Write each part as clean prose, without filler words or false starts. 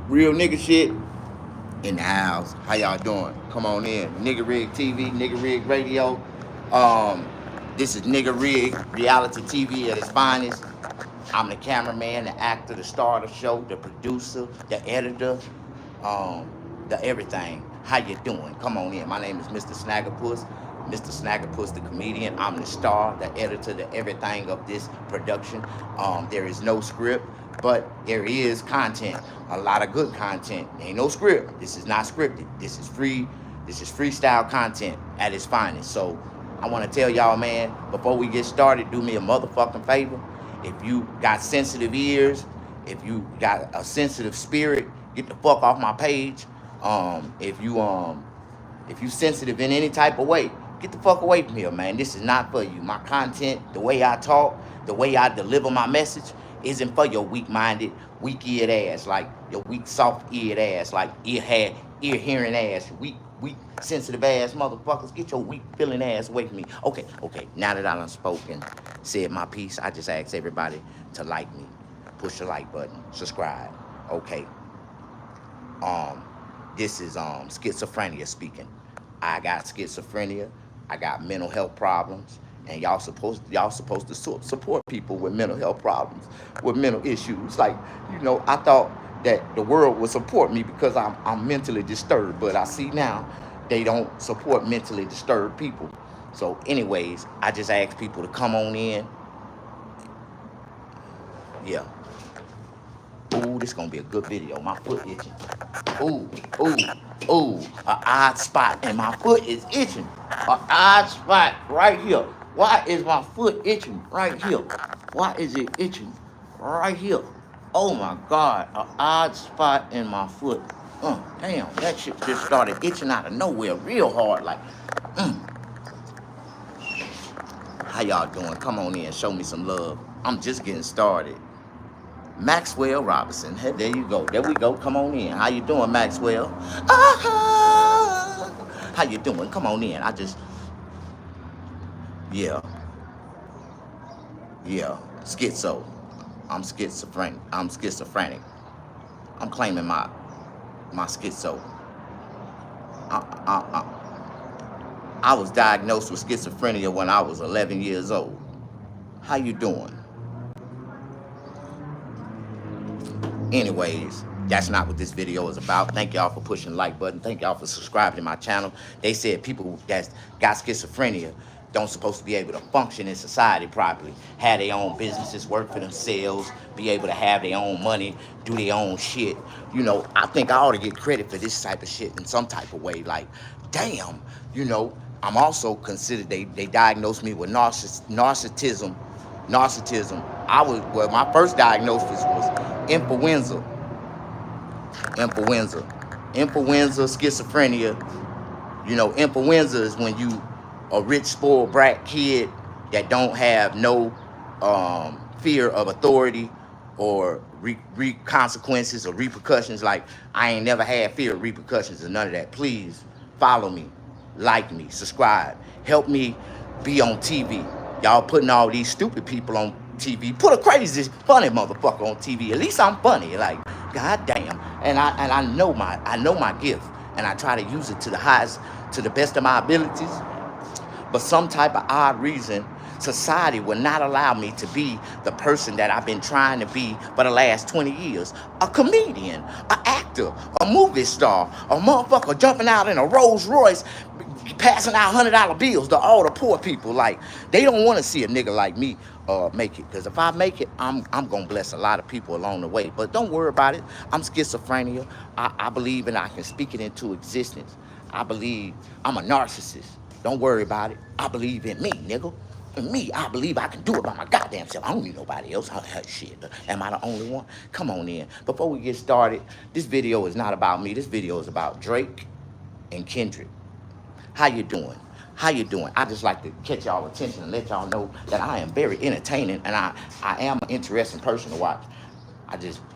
Real nigga shit in the house. How y'all doing? Come on in. Nigga Rig TV, Nigga Rig Radio. Um, this is Nigga Rig reality TV at its finest. I'm the cameraman, the actor, the star of the show, the producer, the editor, um, the everything. How you doing? Come on in. My name is Mr. Snaggerpuss. Mr. Snaggerpuss, the comedian. I'm the star, the editor, the everything of this production. There is no script, but there is content. A lot of good content. Ain't no script. This is not scripted. This is free. This is freestyle content at its finest. So I want to tell y'all, man, before we get started, do me a motherfucking favor. If you got sensitive ears, if you got a sensitive spirit, get the fuck off my page. If you sensitive in any type of way, get the fuck away from here, man. This is not for you. My content, the way I talk, the way I deliver my message, isn't for your weak-minded, weak-eared ass, like your weak, soft-eared ass, like ear-hearing ass, weak, sensitive ass motherfuckers. Get your weak feeling ass away from me. Okay. Now that I done spoken, said my piece, I just ask everybody to like me. Push the like button. Subscribe. Okay. This is schizophrenia speaking. I got schizophrenia. I got mental health problems. And y'all supposed to support people with mental health problems, with mental issues. Like, I thought that the world would support me because I'm mentally disturbed, but I see now they don't support mentally disturbed people. So anyways, I just ask people to come on in. Yeah. Ooh, this gonna be a good video. My foot itching. Ooh. An odd spot, and my foot is itching. An odd spot right here. Why is my foot itching right here? Why is it itching right here? Oh my God, an odd spot in my foot. Damn, that shit just started itching out of nowhere real hard. Like, How y'all doing? Come on in, show me some love. I'm just getting started. Maxwell Robinson. Hey, there you go. There we go. Come on in. How you doing, Maxwell? How you doing? Come on in. Yeah. Schizo. I'm schizophrenic. I'm claiming my schizo. I was diagnosed with schizophrenia when I was 11 years old. How you doing? Anyways, that's not what this video is about. Thank y'all for pushing the like button. Thank y'all for subscribing to my channel. They said people that got schizophrenia don't supposed to be able to function in society properly, have their own businesses, work for themselves, be able to have their own money, do their own shit. I think I ought to get credit for this type of shit in some type of way. Like, damn, I'm also considered, they diagnosed me with narcissism. My first diagnosis was influenza, schizophrenia. Influenza is when you a rich, spoiled brat kid that don't have no fear of authority or consequences or repercussions. Like, I ain't never had fear of repercussions or none of that. Please follow me, like me, subscribe, help me be on TV. Y'all putting all these stupid people on TV. Put a crazy, funny motherfucker on TV. At least I'm funny. Like, goddamn. And I know my gift, and I try to use it to the best of my abilities. But some type of odd reason, society will not allow me to be the person that I've been trying to be for the last 20 years. A comedian, an actor, a movie star, a motherfucker jumping out in a Rolls Royce, passing out $100 bills to all the poor people. Like, they don't want to see a nigga like me make it. Because if I make it, I'm going to bless a lot of people along the way. But don't worry about it. I'm schizophrenia. I believe, and I can speak it into existence. I believe I'm a narcissist. Don't worry about it. I believe in me, nigga. In me, I believe I can do it by my goddamn self. I don't need nobody else. Shit, am I the only one? Come on in. Before we get started, this video is not about me. This video is about Drake and Kendrick. How you doing? I just like to catch y'all attention and let y'all know that I am very entertaining, and I am an interesting person to watch.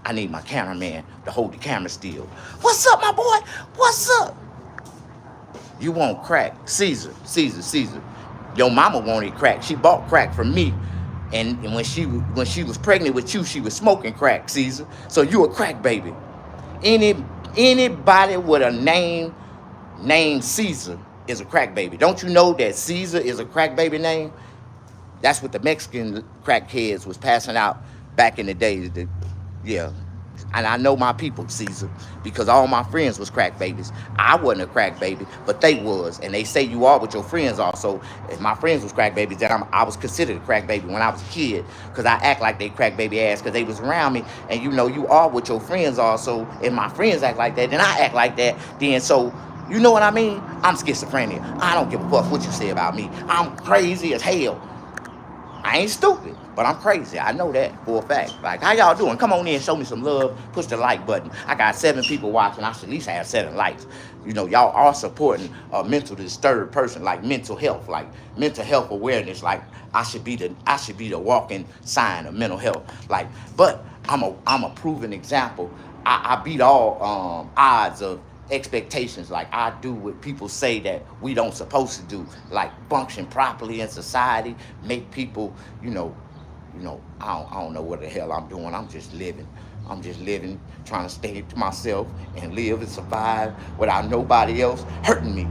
I need my cameraman to hold the camera still. What's up, my boy? What's up? You want crack? Caesar. Your mama wanted crack. She bought crack from me. And when she was pregnant with you, she was smoking crack, Caesar. So you a crack baby. Any anybody with a name named Caesar is a crack baby. Don't you know that Caesar is a crack baby name? That's what the Mexican crackheads was passing out back in the day. Yeah. And I know my people, Caesar, because all my friends was crack babies. I wasn't a crack baby, but they was. And they say you are what your friends are. So if my friends was crack babies, then I was considered a crack baby when I was a kid, because I act like they crack baby ass because they was around me. And you know, you are what your friends are. So if my friends act like that, then I act like that. Then so you know what I mean? I'm schizophrenia. I don't give a fuck what you say about me. I'm crazy as hell. I ain't stupid, but I'm crazy. I know that for a fact. Like, how y'all doing? Come on in, show me some love. Push the like button. I got 7 people watching. I should at least have 7 likes. You know, y'all are supporting a mental disturbed person, like mental health awareness. Like, I should be the walking sign of mental health. Like, but I'm a proven example. I beat all odds of expectations. Like, I do what people say that we don't supposed to do, like function properly in society, make people, I don't know what the hell I'm doing. I'm just living, trying to stay to myself and live and survive without nobody else hurting me,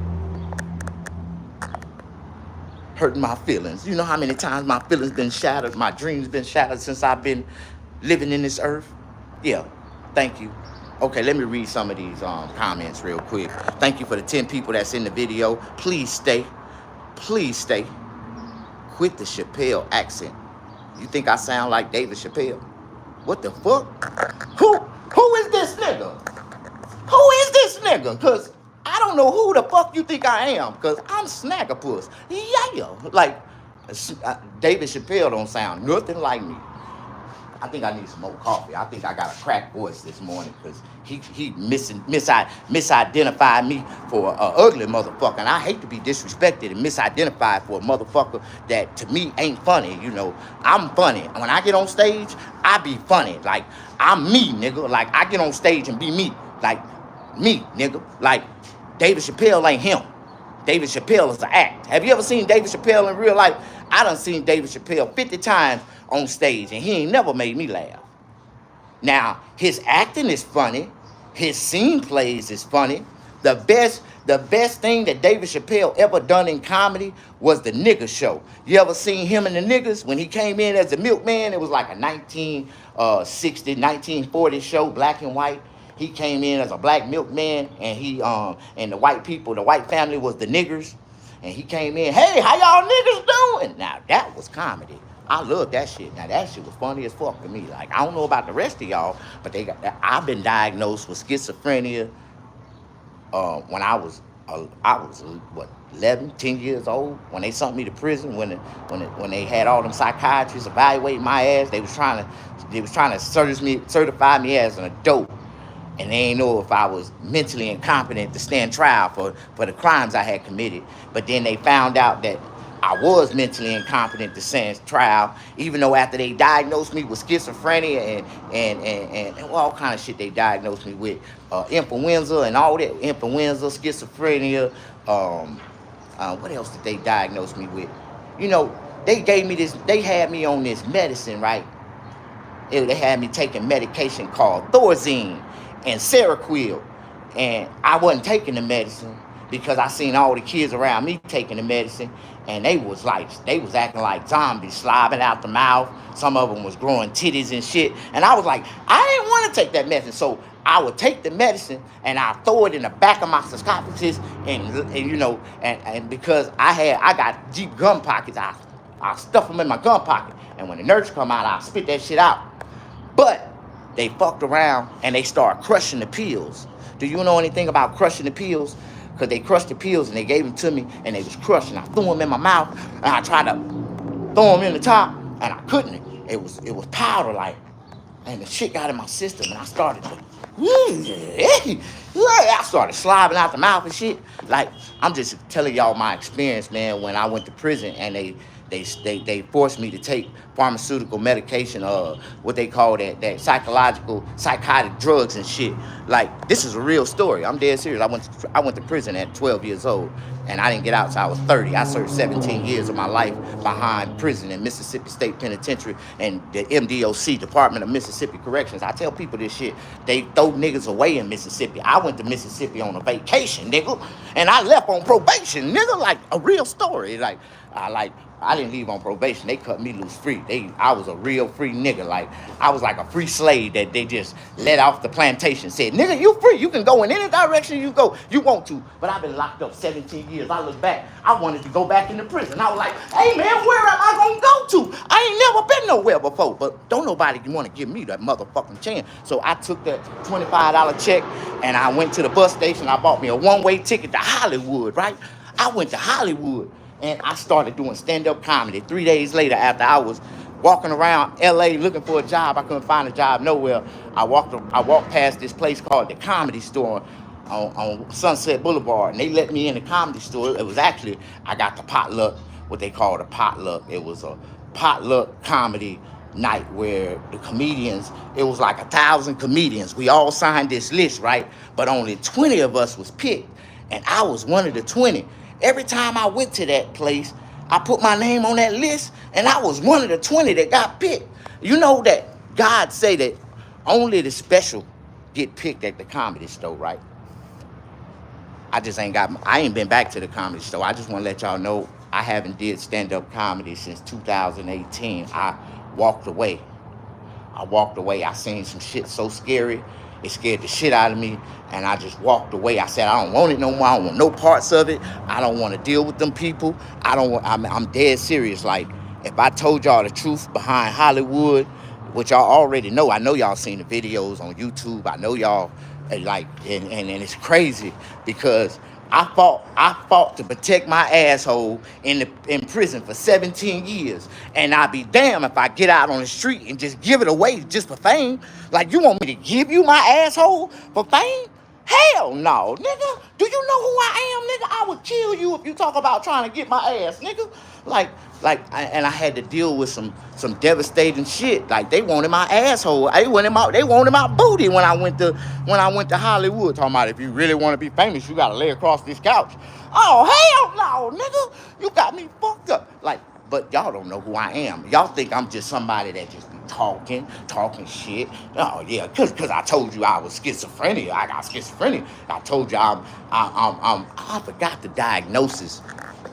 hurting my feelings. You know how many times my feelings been shattered, my dreams been shattered since I've been living in this earth? Yeah, thank you. Okay, let me read some of these comments real quick. Thank you for the 10 people that's in the video. Please stay. Please stay. Quit the Chappelle accent. You think I sound like David Chappelle? What the fuck? Who is this nigga? Who is this nigga? Because I don't know who the fuck you think I am. Because I'm Snagglepuss. Yeah. Like, David Chappelle don't sound nothing like me. I think I need some more coffee. I think I got a cracked voice this morning because he misidentified me for an ugly motherfucker. And I hate to be disrespected and misidentified for a motherfucker that to me ain't funny. You know, I'm funny. When I get on stage, I be funny. Like, I'm me, nigga. Like, I get on stage and be me. Like, me, nigga. Like, David Chappelle ain't him. David Chappelle is an act. Have you ever seen David Chappelle in real life? I done seen David Chappelle 50 times on stage, and he ain't never made me laugh. Now, his acting is funny. His scene plays is funny. The best thing that David Chappelle ever done in comedy was the nigga show. You ever seen him and the niggas? When he came in as the milkman, it was like a 1960, 1940 show, black and white. He came in as a black milkman, and he and the white people, the white family was the niggers. And he came in, hey, how y'all niggas doing? Now, that was comedy. I love that shit. Now, that shit was funny as fuck to me. Like, I don't know about the rest of y'all, but I've been diagnosed with schizophrenia when I was 11, 10 years old, when they sent me to prison, when they had all them psychiatrists evaluating my ass. They was trying to certify me as an adult. And they ain't know if I was mentally incompetent to stand trial for the crimes I had committed. But then they found out that I was mentally incompetent to stand trial, even though after they diagnosed me with schizophrenia and all kind of shit they diagnosed me with, influenza and all that, schizophrenia, what else did they diagnose me with? You know, they had me on this medicine, right? They had me taking medication called Thorazine and Seroquel, and I wasn't taking the medicine because I seen all the kids around me taking the medicine, and they was acting like zombies, slobbing out the mouth. Some of them was growing titties and shit, and I was like, I didn't want to take that medicine, so I would take the medicine and I throw it in the back of my sarcophagus, and because I got deep gun pockets, I stuff them in my gun pocket, and when the nurse come out, I spit that shit out. But they fucked around and they started crushing the pills. Do you know anything about crushing the pills? Because they crushed the pills and they gave them to me and they was crushing. I threw them in my mouth and I tried to throw them in the top and I couldn't. It was powder like, and the shit got in my system and I started to, I started slobbing out the mouth and shit. Like, I'm just telling y'all my experience, man, when I went to prison and They forced me to take pharmaceutical medication, what they call that psychological psychotic drugs and shit. Like, this is a real story. I'm dead serious. I went to prison at 12 years old, and I didn't get out till I was 30. I served 17 years of my life behind prison in Mississippi State Penitentiary and the MDOC, Department of Mississippi Corrections. I tell people this shit. They throw niggas away in Mississippi. I went to Mississippi on a vacation, nigga, and I left on probation, nigga. Like, a real story. I didn't leave on probation. They cut me loose free. I was a real free nigga. Like, I was like a free slave that they just let off the plantation. Said, nigga, you free. You can go in any direction you want to. But I've been locked up 17 years. I look back. I wanted to go back into prison. I was like, hey, man, where am I going to go to? I ain't never been nowhere before. But don't nobody want to give me that motherfucking chance. So I took that $25 check, and I went to the bus station. I bought me a one-way ticket to Hollywood, right? I went to Hollywood. And I started doing stand-up comedy. 3 days later, after I was walking around L.A. looking for a job, I couldn't find a job nowhere. I walked past this place called the Comedy Store on Sunset Boulevard, and they let me in the Comedy Store. It was actually, I got the potluck, what they call the potluck. It was a potluck comedy night where the comedians, it was like 1,000 comedians. We all signed this list, right? But only 20 of us was picked, and I was one of the 20. Every time I went to that place, I put my name on that list, and I was one of the 20 that got picked. You know that God say that only the special get picked at the Comedy Store, right? I ain't been back to the Comedy Store. I just want to let y'all know I haven't did stand-up comedy since 2018. I walked away. I seen some shit so scary. It scared the shit out of me, and I just walked away. I said, I don't want it no more. I don't want no parts of it. I don't want to deal with them people. I'm dead serious. Like, if I told y'all the truth behind Hollywood, which y'all already know, I know y'all seen the videos on YouTube. I know y'all, like, and it's crazy because I fought to protect my asshole in prison for 17 years. And I'd be damned if I get out on the street and just give it away just for fame. Like, you want me to give you my asshole for fame? Hell no, nigga. Do you know who I am, nigga? I would kill you if you talk about trying to get my ass, nigga. And I had to deal with some devastating shit. Like, they wanted my asshole. They wanted my booty when I went to Hollywood. Talking about, if you really want to be famous, you gotta lay across this couch. Oh, hell no, nigga. You got me fucked up. Like, but y'all don't know who I am. Y'all think I'm just somebody that just be talking shit. Oh yeah, cause I told you I was schizophrenia. I got schizophrenia. I told you I forgot the diagnosis.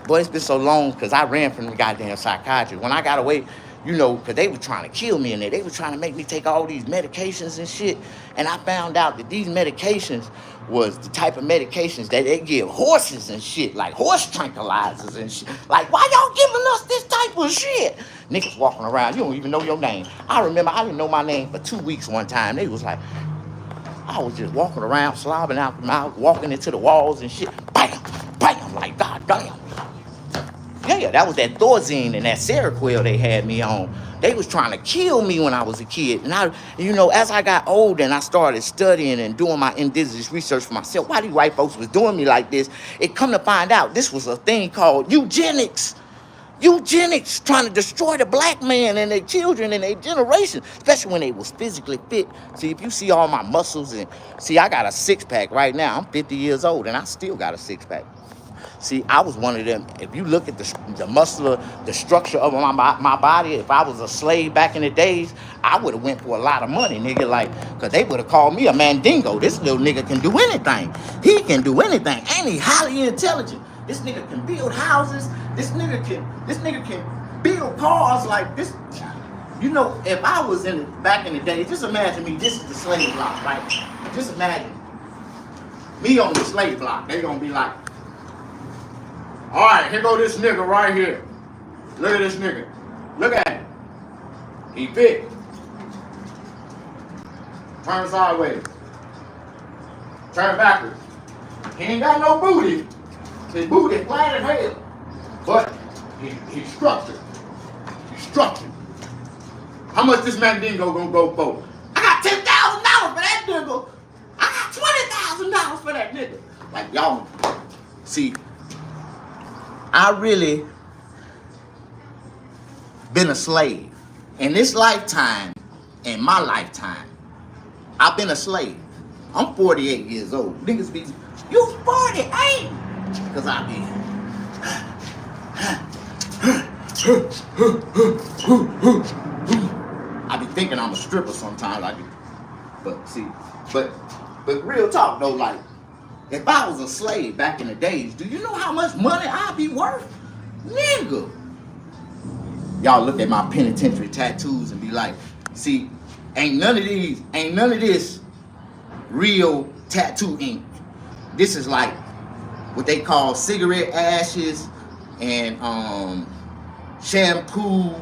Boy, it's been so long because I ran from the goddamn psychiatrist. When I got away, you know, because they were trying to kill me in there. They were trying to make me take all these medications and shit. And I found out that these medications was the type of medications that they give horses and shit, like horse tranquilizers and shit. Like, why y'all giving us this type of shit? Niggas walking around, you don't even know your name. I remember I didn't know my name for 2 weeks one time. They was like, I was just walking around, slobbing out the mouth, walking into the walls and shit. Bam, bam, like, god damn. Yeah, that was that Thorazine and that Seroquel they had me on. They was trying to kill me when I was a kid. And as I got older and I started studying and doing my indigenous research for myself, why these white folks was doing me like this, it come to find out this was a thing called eugenics. Eugenics, trying to destroy the black man and their children and their generation, especially when they was physically fit. See, if you see all my muscles and see, I got a six-pack right now. I'm 50 years old and I still got a six-pack. See, I was one of them. If you look at the muscular, the structure of my body, if I was a slave back in the days, I would have went for a lot of money, nigga. Like, because they would have called me a mandingo. This little nigga can do anything. He can do anything. And he highly intelligent. This nigga can build houses. This nigga can build cars like this. You know, if I was back in the day, just imagine me. This is the slave block, right? Just imagine me on the slave block. They gonna be like, all right, here go this nigga right here. Look at this nigga. Look at him. He big. Turn sideways. Turn backwards. He ain't got no booty. His booty flat as hell. But he's structured. He's structured. How much this mandingo gonna go for? I got $10,000 for that nigga. I got $20,000 for that nigga. Like, y'all, see, I really been a slave. In this lifetime, in my lifetime, I've been a slave. I'm 48 years old. Niggas be, you 48? Because I be, I be thinking I'm a stripper sometimes. I do. But see, but real talk though, like, if I was a slave back in the days, do you know how much money I'd be worth? Nigga. Y'all look at my penitentiary tattoos and be like, see, ain't none of this real tattoo ink. This is like what they call cigarette ashes and shampoo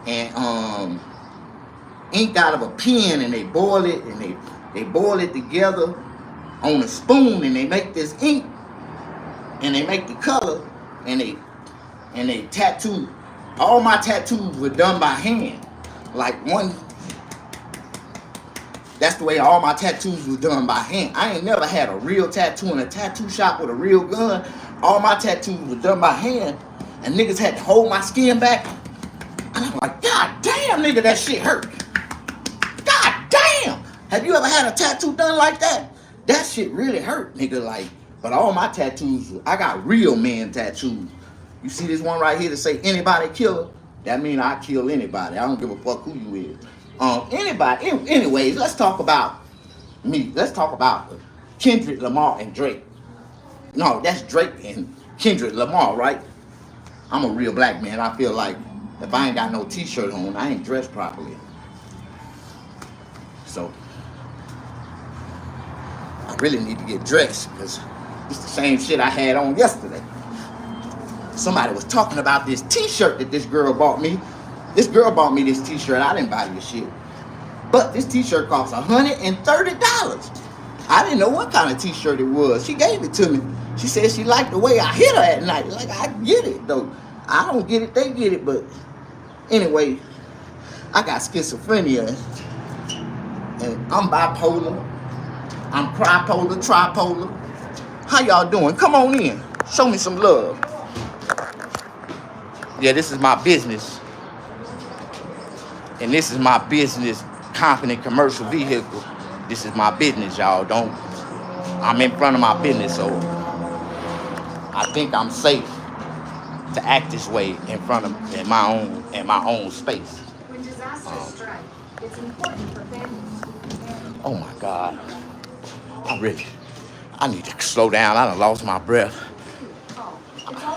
and ink out of a pen, and they boil it and they boil it together on a spoon, and they make this ink and they make the color, and they tattoo. All my tattoos were done by hand. Like one, that's the way all my tattoos were done by hand. I ain't never had a real tattoo in a tattoo shop with a real gun. All my tattoos were done by hand, and niggas had to hold my skin back. And I'm like, God damn, nigga, that shit hurt. God damn. Have you ever had a tattoo done like that? That shit really hurt, nigga. Like, but all my tattoos, I got real man tattoos. You see this one right here that say anybody killer? That mean I kill anybody. I don't give a fuck who you is. Anybody. Anyways, let's talk about me. Let's talk about Kendrick Lamar and Drake. No, that's Drake and Kendrick Lamar, right? I'm a real black man. I feel like if I ain't got no t-shirt on, I ain't dressed properly. So I really need to get dressed because it's the same shit I had on yesterday. Somebody was talking about this t-shirt that this girl bought me. This girl bought me this t-shirt. I didn't buy this shit. But this t-shirt cost $130. I didn't know what kind of t-shirt it was. She gave it to me. She said she liked the way I hit her at night. Like, I get it, though. I don't get it, they get it. But anyway, I got schizophrenia. And I'm bipolar. I'm cripolar, tripolar. How y'all doing? Come on in. Show me some love. Yeah, this is my business. And this is my business confident commercial vehicle. This is my business, y'all. I'm in front of my business, so I think I'm safe to act this way in front of in my own space. When disasters strike, it's important for families. Oh my God. I need to slow down. I done lost my breath.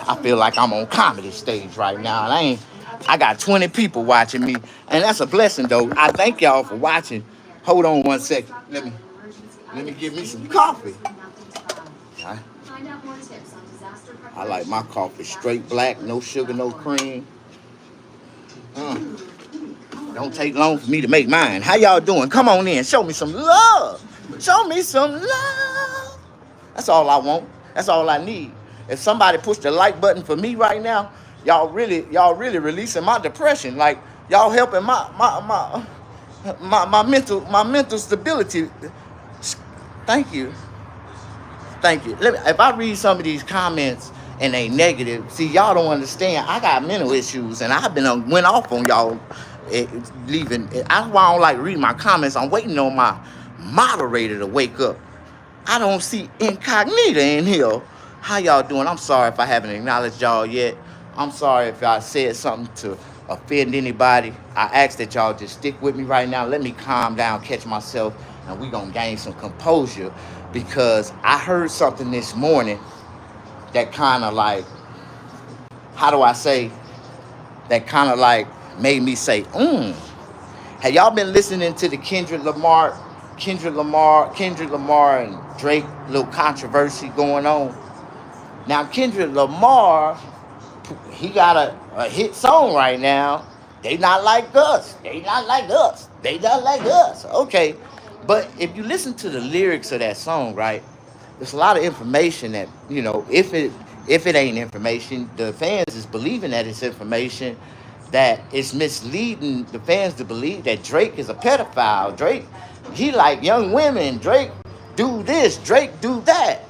I feel like I'm on comedy stage right now. And I got 20 people watching me. And that's a blessing, though. I thank y'all for watching. Hold on one second. Let me give me some coffee. I like my coffee straight black, no sugar, no cream. Don't take long for me to make mine. How y'all doing? Come on in. Show me some love. Show me some love. That's all I want. That's all I need. If somebody push the like button for me right now, y'all really releasing my depression. Like, y'all helping my mental stability. Thank you. If I read some of these comments and they negative, see, y'all don't understand. I got mental issues, and I've been went off on y'all leaving. That's why I don't like reading my comments. I'm waiting on my moderator to wake up. I don't see incognita in here. How y'all doing? I'm sorry if I haven't acknowledged y'all yet. I'm sorry if I said something to offend anybody. I ask that y'all just stick with me right now. Let me calm down, catch myself, and we gonna gain some composure, because I heard something this morning that kind of like, how do I say, that kind of like made me say, Have y'all been listening to the Kendrick Lamar and Drake little controversy going on? Now, Kendrick Lamar, he got a hit song right now. They not like us. They not like us. They not like us. Okay. But if you listen to the lyrics of that song, right, there's a lot of information that, you know, if it ain't information, the fans is believing that it's information, that it's misleading the fans to believe that Drake is a pedophile. Drake, he like young women. Drake do this. Drake do that.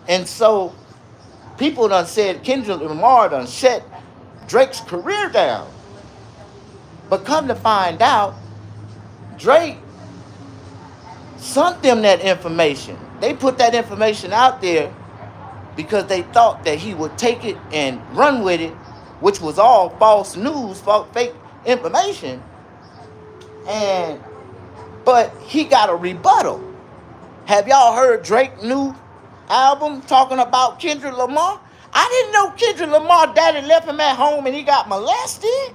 And so people done said Kendrick Lamar done shut Drake's career down. But come to find out, Drake sent them that information. They put that information out there because they thought that he would take it and run with it, which was all false news, fake information. And but he got a rebuttal. Have y'all heard Drake's new album talking about Kendrick Lamar? I didn't know Kendrick Lamar daddy left him at home and he got molested.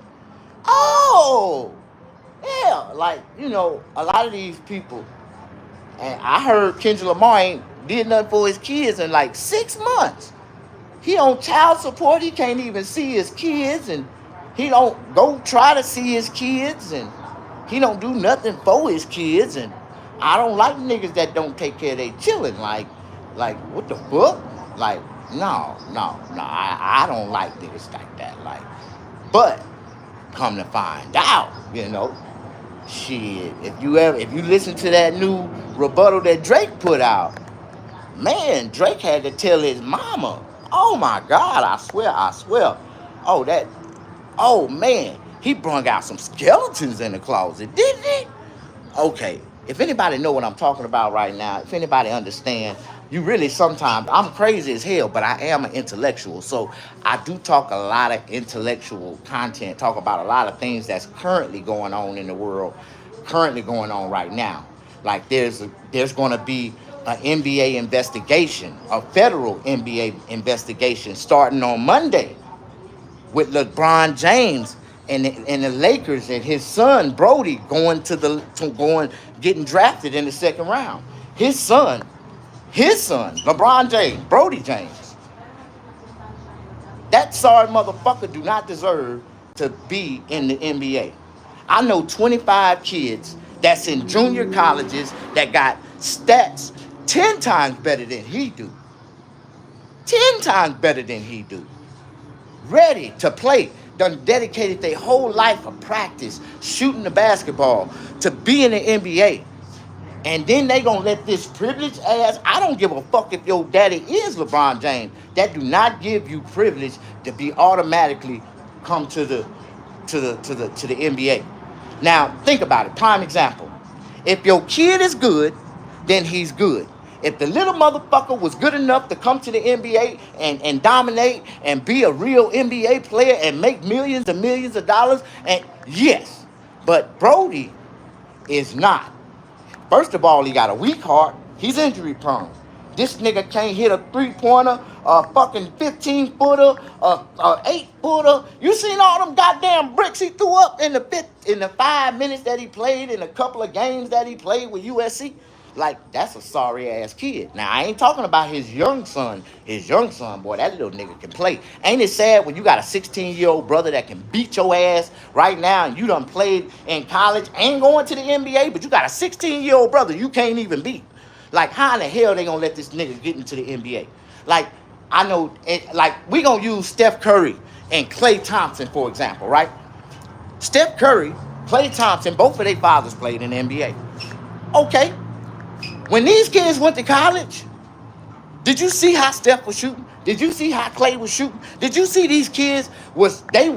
Oh, yeah, like, you know, a lot of these people, and I heard Kendrick Lamar ain't did nothing for his kids in like 6 months. He on child support. He can't even see his kids, and he don't go try to see his kids, and he don't do nothing for his kids. And I don't like niggas that don't take care of their children. Like what the fuck? Like, no. I don't like niggas like that. Like, but come to find out, you know, shit. If you listen to that new rebuttal that Drake put out, man, Drake had to tell his mama. Oh my God, I swear. Oh man, he brung out some skeletons in the closet, didn't he? Okay, if anybody know what I'm talking about right now, if anybody understand, you really sometimes, I'm crazy as hell, but I am an intellectual. So I do talk a lot of intellectual content, talk about a lot of things that's currently going on in the world, currently going on right now. Like there's going to be an NBA investigation, a federal NBA investigation starting on Monday with LeBron James and the Lakers and his son Brody getting drafted in the second round. His son, LeBron James, Brody James. That sorry motherfucker do not deserve to be in the NBA. I know 25 kids that's in junior colleges that got stats 10 times better than he do. 10 times better than he do. Ready to play. Done dedicated their whole life of practice, shooting the basketball, to be in the NBA. And then they gonna let this privileged ass, I don't give a fuck if your daddy is LeBron James. That do not give you privilege to be automatically come to the NBA. Now think about it. Prime example. If your kid is good, then he's good. If the little motherfucker was good enough to come to the NBA and dominate and be a real NBA player and make millions and millions of dollars, and yes, but Brody is not. First of all, he got a weak heart. He's injury prone. This nigga can't hit a 3-pointer, a fucking 15-footer, a 8-footer. You seen all them goddamn bricks he threw up in the 5 minutes that he played in a couple of games that he played with USC? Like, that's a sorry ass kid. Now, I ain't talking about his young son. His young son, boy, that little nigga can play. Ain't it sad when you got a 16-year-old brother that can beat your ass right now and you done played in college, ain't going to the NBA, but you got a 16-year-old brother you can't even beat? Like, how in the hell they gonna let this nigga get into the NBA? Like, I know, like, we gonna use Steph Curry and Klay Thompson, for example, right? Steph Curry, Klay Thompson, both of their fathers played in the NBA. Okay. When these kids went to college, did you see how Steph was shooting? Did you see how Klay was shooting? Did you see these kids they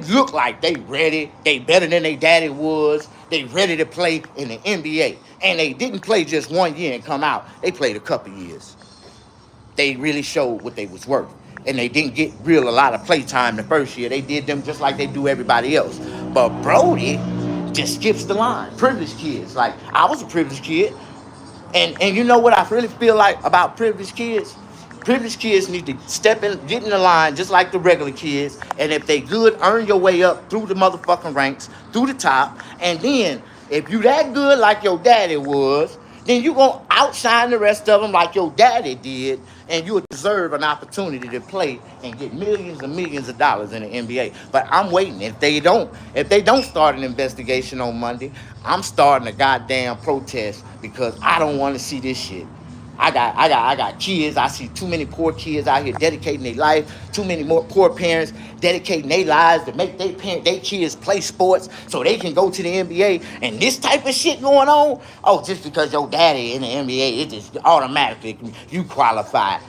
look like they ready, they better than their daddy was, they ready to play in the NBA. And they didn't play just 1 year and come out. They played a couple years. They really showed what they was worth. And they didn't get a lot of play time the first year. They did them just like they do everybody else. But Brody just skips the line. Privileged kids. Like, I was a privileged kid. And you know what I really feel like about privileged kids? Privileged kids need to step in, get in the line just like the regular kids. And if they good, earn your way up through the motherfucking ranks, through the top. And then, if you that good like your daddy was, then you gonna outshine the rest of them like your daddy did. And you'll deserve an opportunity to play and get millions and millions of dollars in the NBA. But I'm waiting. If they don't start an investigation on Monday, I'm starting a goddamn protest because I don't want to see this shit. I got kids. I see too many poor kids out here dedicating their life. Too many more poor parents dedicating their lives to make their kids play sports so they can go to the NBA. And this type of shit going on, oh, just because your daddy in the NBA, it just automatically you qualify.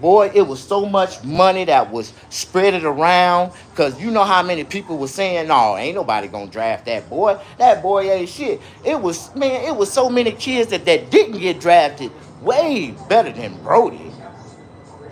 Boy, it was so much money that was spread it around. Cause you know how many people were saying, no, ain't nobody gonna draft that boy. That boy ain't shit. It was, man, it was so many kids that didn't get drafted way better than Brody.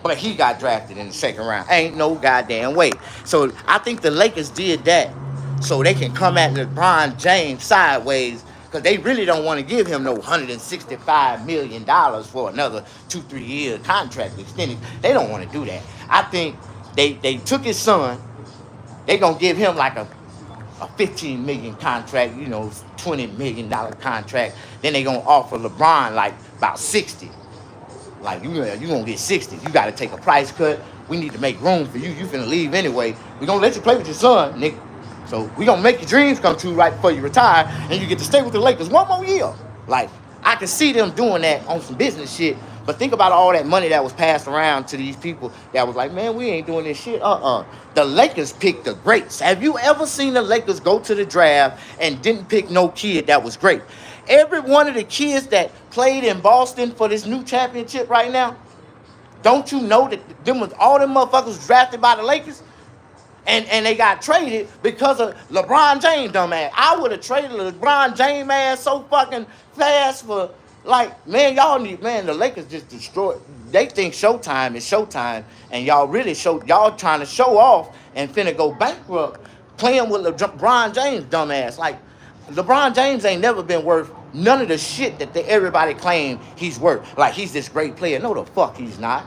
But he got drafted in the second round. Ain't no goddamn way. So I think the Lakers did that so they can come at LeBron James sideways because they really don't want to give him no $165 million for another 2-3 year contract extension. They don't want to do that. I think they took his son. They gonna give him like a 15 million contract, $20 million contract. Then they gonna offer LeBron like about 60. Like you gonna get 60. You gotta take a price cut. We need to make room for you. You finna leave anyway. We gonna let you play with your son, nigga. So we gonna make your dreams come true right before you retire, and you get to stay with the Lakers one more year. Like I can see them doing that on some business shit. But think about all that money that was passed around to these people that was like, man, we ain't doing this shit. The Lakers picked the greats. Have you ever seen the Lakers go to the draft and didn't pick no kid that was great? Every one of the kids that played in Boston for this new championship right now, don't you know that all them motherfuckers drafted by the Lakers? And they got traded because of LeBron James, dumbass. I would have traded LeBron James ass so fucking fast for, like, man, the Lakers just destroyed. They think Showtime is Showtime, and y'all trying to show off and finna go bankrupt playing with LeBron James, dumbass. Like, LeBron James ain't never been worth none of the shit that everybody claim he's worth. Like, he's this great player. No, the fuck he's not.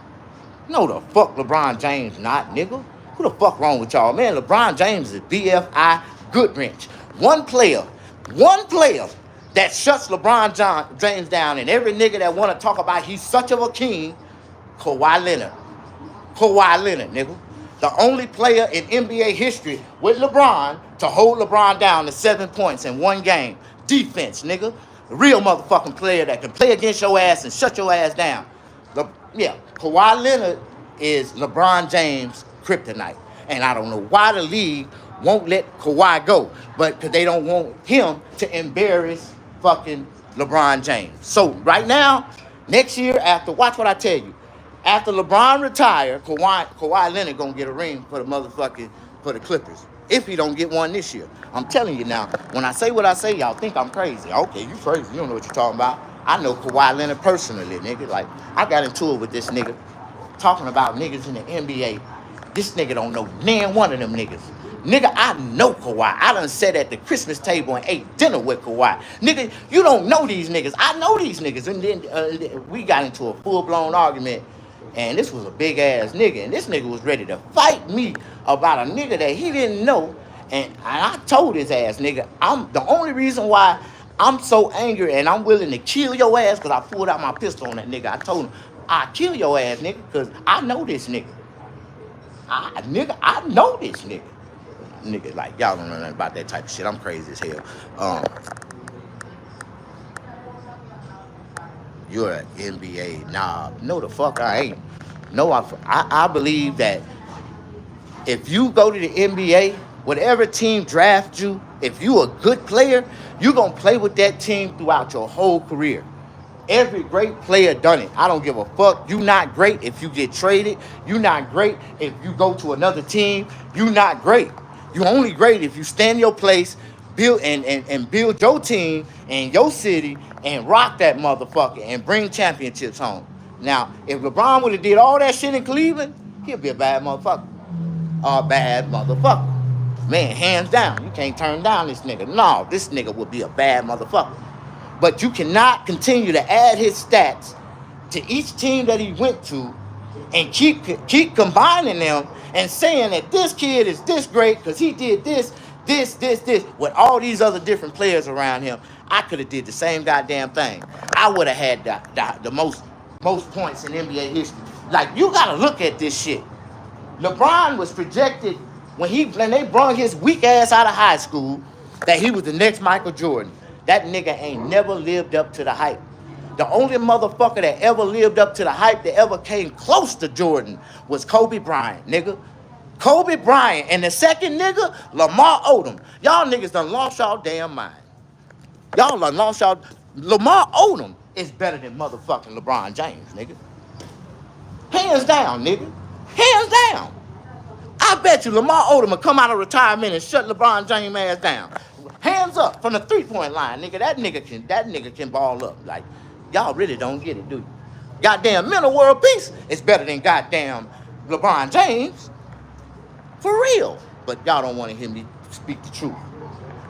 No, the fuck LeBron James not, nigga. Who the fuck wrong with y'all? Man, LeBron James is BFI Goodwrench. One player that shuts LeBron James down, and every nigga that want to talk about he's such of a king, Kawhi Leonard. Kawhi Leonard, nigga. The only player in NBA history with LeBron to hold LeBron down to 7 points in one game. Defense, nigga. The real motherfucking player that can play against your ass and shut your ass down. Kawhi Leonard is LeBron James' kryptonite. And I don't know why the league won't let Kawhi go. But because they don't want him to embarrass fucking LeBron James. So right now, next year, watch what I tell you. After LeBron retire, Kawhi Leonard gonna get a ring for the Clippers. If he don't get one this year. I'm telling you now, when I say what I say, y'all think I'm crazy. Okay, you crazy. You don't know what you're talking about. I know Kawhi Leonard personally, nigga. Like, I got into it with this nigga, talking about niggas in the NBA. This nigga don't know nan one of them niggas. Nigga, I know Kawhi. I done sat at the Christmas table and ate dinner with Kawhi. Nigga, you don't know these niggas. I know these niggas. And then we got into a full-blown argument. And this was a big-ass nigga. And this nigga was ready to fight me about a nigga that he didn't know. And I told his ass, nigga, I'm the only reason why I'm so angry and I'm willing to kill your ass because I pulled out my pistol on that nigga. I told him, I kill your ass, nigga, because I know this nigga. I know this nigga. Nigga, like, y'all don't know nothing about that type of shit. I'm crazy as hell. You're an NBA knob. No, the fuck I ain't. No, I believe that if you go to the NBA, whatever team drafts you, if you a good player, you're going to play with that team throughout your whole career. Every great player done it. I don't give a fuck. You not great if you get traded. You not great if you go to another team. You not great. You only great if you stand your place, build and build your team in your city and rock that motherfucker and bring championships home. Now, if LeBron would have did all that shit in Cleveland, he'd be a bad motherfucker. A bad motherfucker. Man, hands down. You can't turn down this nigga. No, this nigga would be a bad motherfucker. But you cannot continue to add his stats to each team that he went to and keep combining them and saying that this kid is this great because he did this with all these other different players around him. I could have did the same goddamn thing. I would have had the most points in NBA history. Like, you got to look at this shit. LeBron was projected when they brought his weak ass out of high school that he was the next Michael Jordan. That nigga ain't never lived up to the hype. The only motherfucker that ever lived up to the hype that ever came close to Jordan was Kobe Bryant, nigga. Kobe Bryant. And the second nigga, Lamar Odom. Y'all niggas done lost y'all damn mind. Y'all done lost y'all. Lamar Odom is better than motherfucking LeBron James, nigga. Hands down, nigga. Hands down. I bet you Lamar Odom will come out of retirement and shut LeBron James ass down. Hands up from the 3-point line, nigga. That nigga can ball up. Like, y'all really don't get it, do you? Goddamn mental world peace is better than goddamn LeBron James. For real. But y'all don't want to hear me speak the truth.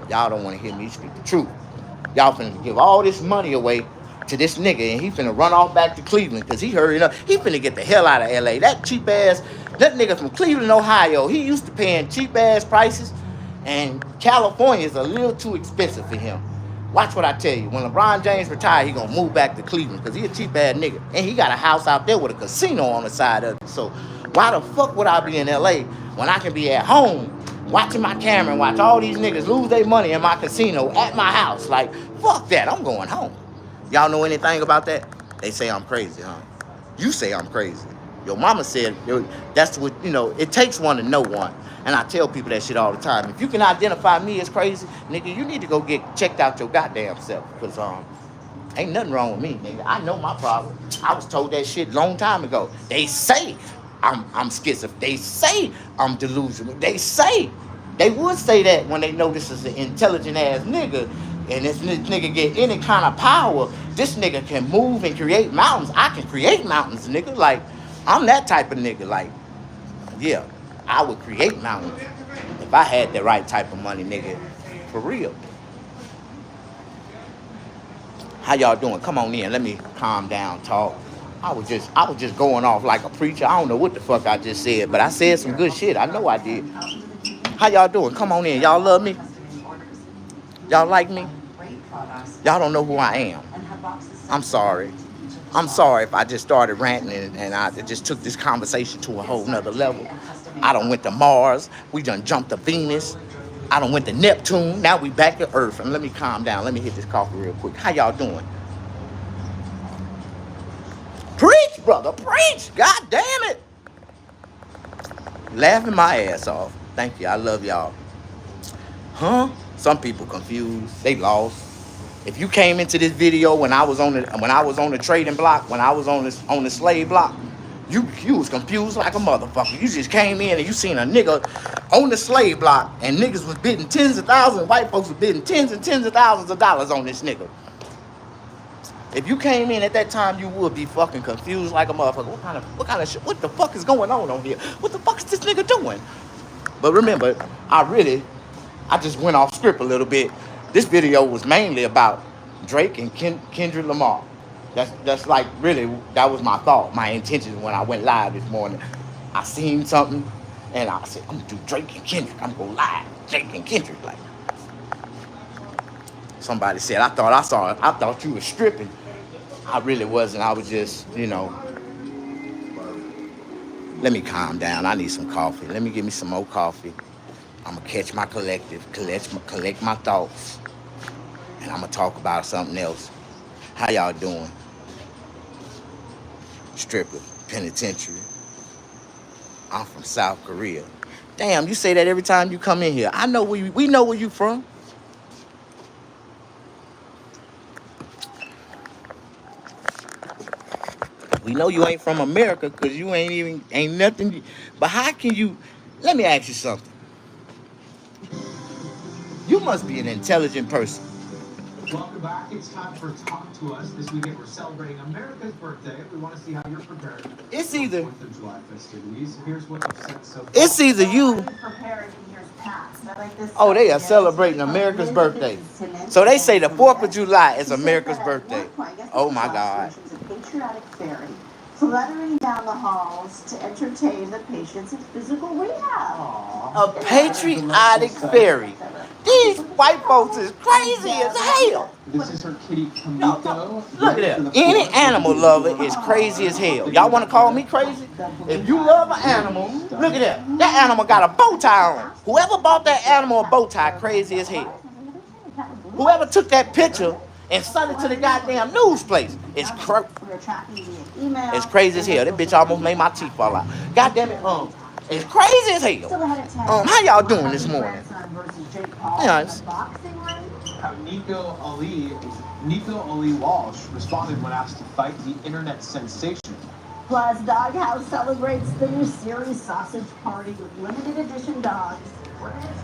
Y'all don't want to hear me speak the truth. Y'all finna give all this money away to this nigga, and he finna run off back to Cleveland because he hurried up. He finna get the hell out of LA. That cheap ass, that nigga from Cleveland, Ohio, he used to paying cheap ass prices, and California is a little too expensive for him. Watch what I tell you. When LeBron James retire, he gonna move back to Cleveland because he a cheap ass nigga, and he got a house out there with a casino on the side of it. So why the fuck would I be in LA when I can be at home watching my camera and watch all these niggas lose their money in my casino at my house? Like, fuck that, I'm going home. Y'all know anything about that? They say I'm crazy, huh? You say I'm crazy. Your mama said, that's what, you know, it takes one to know one. And I tell people that shit all the time. If you can identify me as crazy, nigga, you need to go get checked out your goddamn self. Because ain't nothing wrong with me, nigga. I know my problem. I was told that shit long time ago. They say I'm schizophrenic. They say I'm delusional. They would say that when they know this is an intelligent ass nigga, and if this nigga get any kind of power, this nigga can move and create mountains. I can create mountains, nigga. Like, I'm that type of nigga. Like, yeah, I would create mountains if I had the right type of money, nigga. For real. How y'all doing? Come on in. Let me calm down, talk. I was just going off like a preacher. I don't know what the fuck I just said, but I said some good shit. I know I did. How y'all doing? Come on in. Y'all love me? Y'all like me? Y'all don't know who I am. I'm sorry. I'm sorry if I just started ranting and I just took this conversation to a whole nother level. I done went to Mars. We done jumped to Venus. I done went to Neptune. Now we back to Earth. And let me calm down. Let me hit this coffee real quick. How y'all doing? Preach, brother, preach. God damn it. Laughing my ass off. Thank you. I love y'all. Huh? Some people confused. They lost. If you came into this video when I was on the trading block, when I was on the slave block, you was confused like a motherfucker. You just came in and you seen a nigga on the slave block and niggas was bidding tens of thousands, white folks was bidding tens and tens of thousands of dollars on this nigga. If you came in at that time, you would be fucking confused like a motherfucker. What kind of shit? What the fuck is going on here? What the fuck is this nigga doing? But remember, I just went off script a little bit. This video was mainly about Drake and Kendrick Lamar. That's like really, that was my thought, my intention when I went live this morning. I seen something and I said, I'm gonna do Drake and Kendrick. I'm gonna go live, Drake and Kendrick. Like, somebody said, I thought you were stripping. I really wasn't. I was just, you know. Let me calm down. I need some coffee. Let me give me some more coffee. I'm going to catch my collective, collect my thoughts, and I'm going to talk about something else. How y'all doing? Stripper, penitentiary. I'm from South Korea. Damn, you say that every time you come in here. I know we know where you from. We know you ain't from America because you ain't nothing. But how can you, let me ask you something. You must be an intelligent person. Welcome back. It's time for Talk to Us. This weekend we're celebrating America's birthday. We want to see how you're prepared. It's either. 4th of July festivities. Here's what you've said so far. It's either you. Oh, they are celebrating America's birthday. So they say the 4th of July is America's birthday. Oh my God. Fluttering down the halls to entertain the patients in physical rehab. A patriotic fairy. These white folks is crazy as hell. This is her kitty Kamiko. No. Look at that. Any animal lover is crazy as hell. Y'all want to call me crazy? If you love an animal, look at that. That animal got a bow tie on. Whoever bought that animal a bow tie, crazy as hell. Whoever took that picture and sent it to the goddamn news place, it's crazy as hell. That bitch almost made my teeth fall out. Goddamn it, it's crazy as hell. How y'all doing this morning? Yes. Nico Ali Walsh responded when asked to fight the internet sensation. Plus, Doghouse celebrates the new series Sausage Party with limited edition dogs.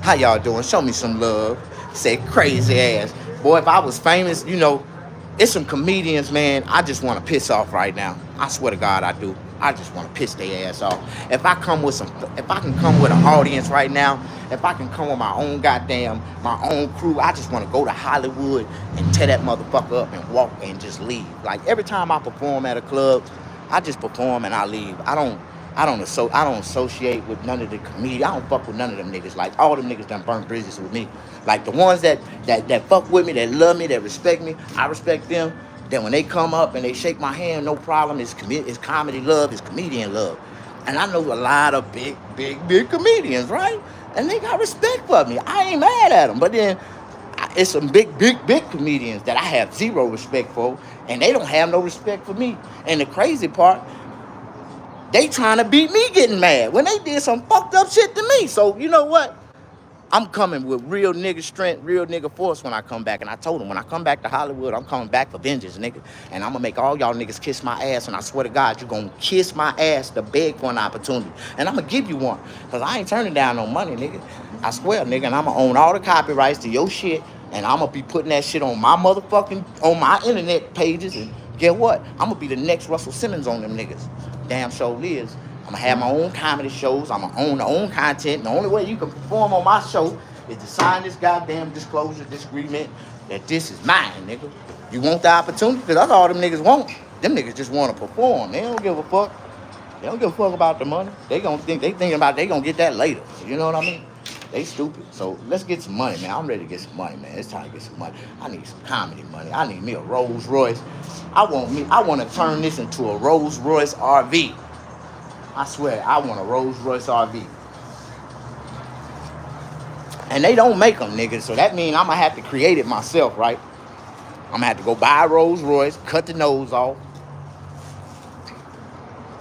How y'all doing? Show me some love. Say crazy ass. Boy, if I was famous, it's some comedians, man, I just want to piss off right now. I swear to God I do. I just want to piss their ass off. If I can come with an audience right now, if I can come with my own crew, I just want to go to Hollywood and tear that motherfucker up and walk and just leave. Like every time I perform at a club, I just perform and I leave. I don't associate with none of the comedians. I don't fuck with none of them niggas. Like all them niggas done burnt bridges with me. Like the ones that fuck with me, that love me, that respect me, I respect them. Then when they come up and they shake my hand, no problem. It's comedy love, it's comedian love. And I know a lot of big comedians, right? And they got respect for me. I ain't mad at them. But then it's some big comedians that I have zero respect for, and they don't have no respect for me. And the crazy part, they trying to beat me getting mad when they did some fucked up shit to me. So you know what? I'm coming with real nigga strength, real nigga force when I come back. And I told them when I come back to Hollywood, I'm coming back for vengeance, nigga. And I'm gonna make all y'all niggas kiss my ass. And I swear to God, you gonna kiss my ass to beg for an opportunity. And I'm gonna give you one. Cause I ain't turning down no money, nigga. I swear, nigga. And I'm gonna own all the copyrights to your shit. And I'm gonna be putting that shit on on my internet pages. And get what? I'm gonna be the next Russell Simmons on them niggas. Damn sure is. I'm gonna have my own comedy shows. I'm gonna own the own content. The only way you can perform on my show is to sign this goddamn disclosure, disagreement that this is mine, nigga. You want the opportunity? Because that's all them niggas want. Them niggas just want to perform. They don't give a fuck. They don't give a fuck about the money. They thinking about they gonna get that later. You know what I mean? They stupid. So let's get some money, man. I'm ready to get some money, man. It's time to get some money. I need some comedy money. I need me a Rolls Royce. I want to turn this into a Rolls Royce RV. I swear, I want a Rolls Royce RV. And they don't make them, niggas. So that means I'm going to have to create it myself, right? I'm going to have to go buy a Rolls Royce, cut the nose off,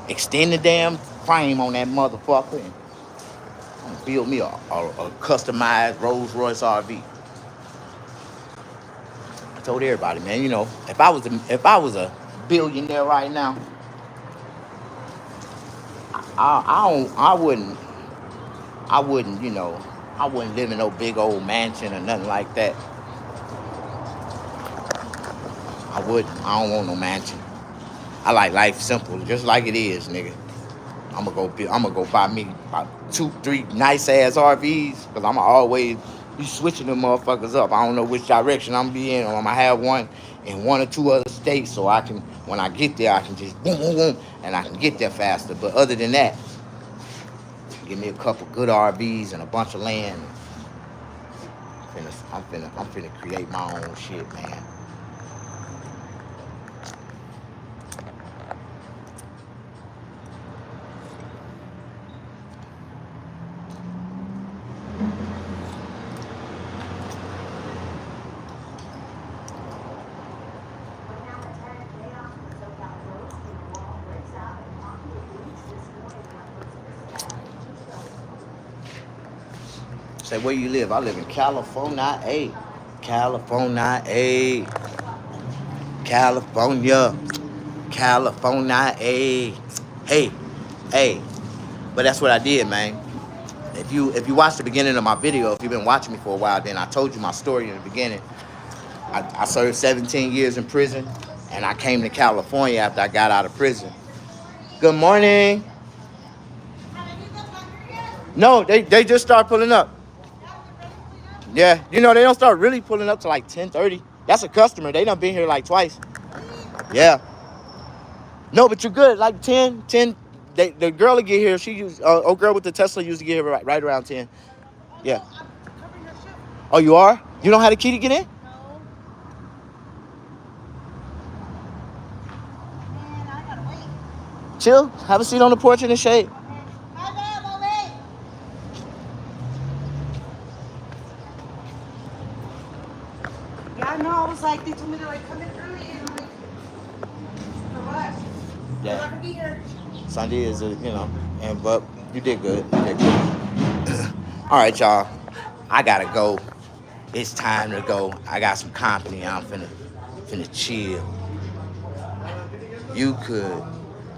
extend the damn frame on that motherfucker, and I'm going to build me a customized Rolls Royce RV. I told everybody, man, if I was a billionaire right now, I wouldn't, I wouldn't live in no big old mansion or nothing like that. I wouldn't. I don't want no mansion. I like life simple, just like it is, nigga. I'm gonna go buy me about 2-3 nice ass RVs, cause I'ma always be switching them motherfuckers up. I don't know which direction I'm be in, or I'm gonna have one in 1 or 2 other states, so I can, when I get there, I can just boom, boom, boom, and I can get there faster. But other than that, give me a couple good RVs and a bunch of land. I'm finna create my own shit, man. Say, where you live? I live in California, California, California, hey. But that's what I did, man. If you watched the beginning of my video, if you've been watching me for a while, then I told you my story in the beginning. I served 17 years in prison, and I came to California after I got out of prison. Good morning. No, they just start pulling up. Yeah, they don't start really pulling up to like 10:30. That's a customer. They done been here like twice. Yeah. No, but you're good. Like 10. The girl will get here. Old girl with the Tesla used to get here right around 10. Yeah. Oh, you are? You don't have the key to get in? No. Man, I gotta wait. Chill. Have a seat on the porch in the shade. Hi, babe, I'll wait. Yeah, no, I was like, they told me to come in early and for what? Yeah. I'm not gonna be here. Sunday is but you did good. All right, y'all. I gotta go. It's time to go. I got some company. I'm finna chill. You could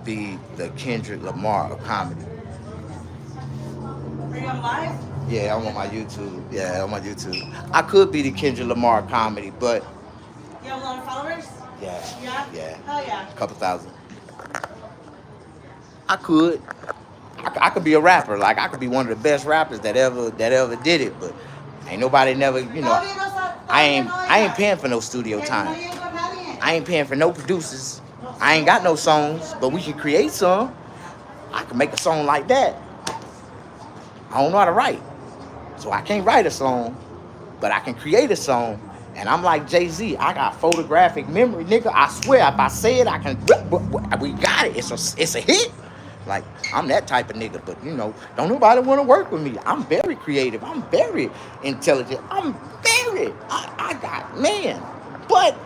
be the Kendrick Lamar of comedy. Are you on live? Yeah, I'm on my YouTube. Yeah, on my YouTube. I could be the Kendrick Lamar of comedy, but You have a lot of followers? yeah, Yeah? yeah, Hell yeah. a couple thousand. I could. I could be a rapper. Like I could be one of the best rappers that ever did it, but ain't nobody never, I ain't paying for no studio time. I ain't paying for no producers. I ain't got no songs, but we can create some. I can make a song like that. I don't know how to write, so I can't write a song, but I can create a song. And I'm like Jay-Z. I got photographic memory, nigga. I swear, if I say it, I can. We got it. It's a hit. Like I'm that type of nigga. But don't nobody want to work with me. I'm very creative. I'm very intelligent. I got man. But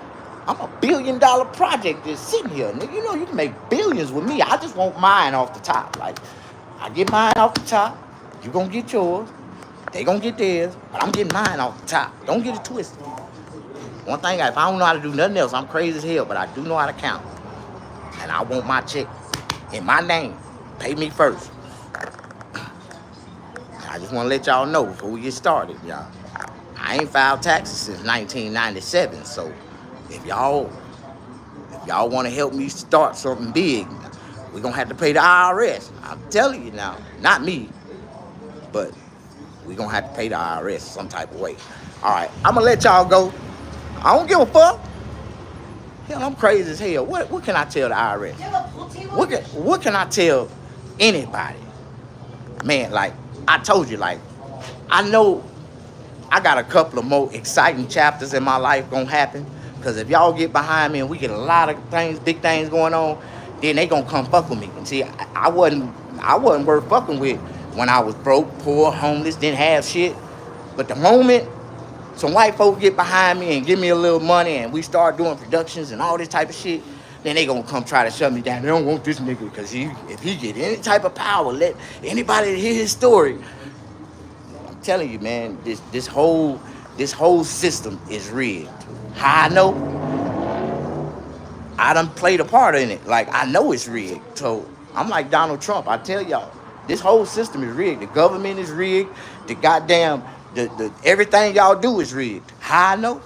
I'm a $1 billion project just sitting here, nigga. You can make billions with me. I just want mine off the top. Like I get mine off the top. You gonna get yours. They gonna get theirs, but I'm getting mine off the top. Don't get it twisted. One thing, if I don't know how to do nothing else, I'm crazy as hell, but I do know how to count. And I want my check in my name. Pay me first. I just want to let y'all know before we get started, y'all. I ain't filed taxes since 1997, so if y'all want to help me start something big, we're gonna have to pay the IRS. I'm telling you now, not me, but we're gonna have to pay the IRS some type of way. All right, I'm gonna let y'all go. I don't give a fuck. Hell, I'm crazy as hell. What can I tell the IRS? What can I tell anybody? Man, like I told you, like I know I got a couple of more exciting chapters in my life gonna happen. Cause if y'all get behind me and we get a lot of things, big things going on, then they gonna come fuck with me. And see, I wasn't worth fucking with when I was broke, poor, homeless, didn't have shit. But the moment some white folk get behind me and give me a little money and we start doing productions and all this type of shit, then they gonna come try to shut me down. They don't want this nigga because if he get any type of power, let anybody hear his story. I'm telling you, man, this whole system is rigged. How I know? I done played a part in it. Like I know it's rigged. So I'm like Donald Trump. I tell y'all, this whole system is rigged. The government is rigged. The goddamn the everything y'all do is rigged. How I know?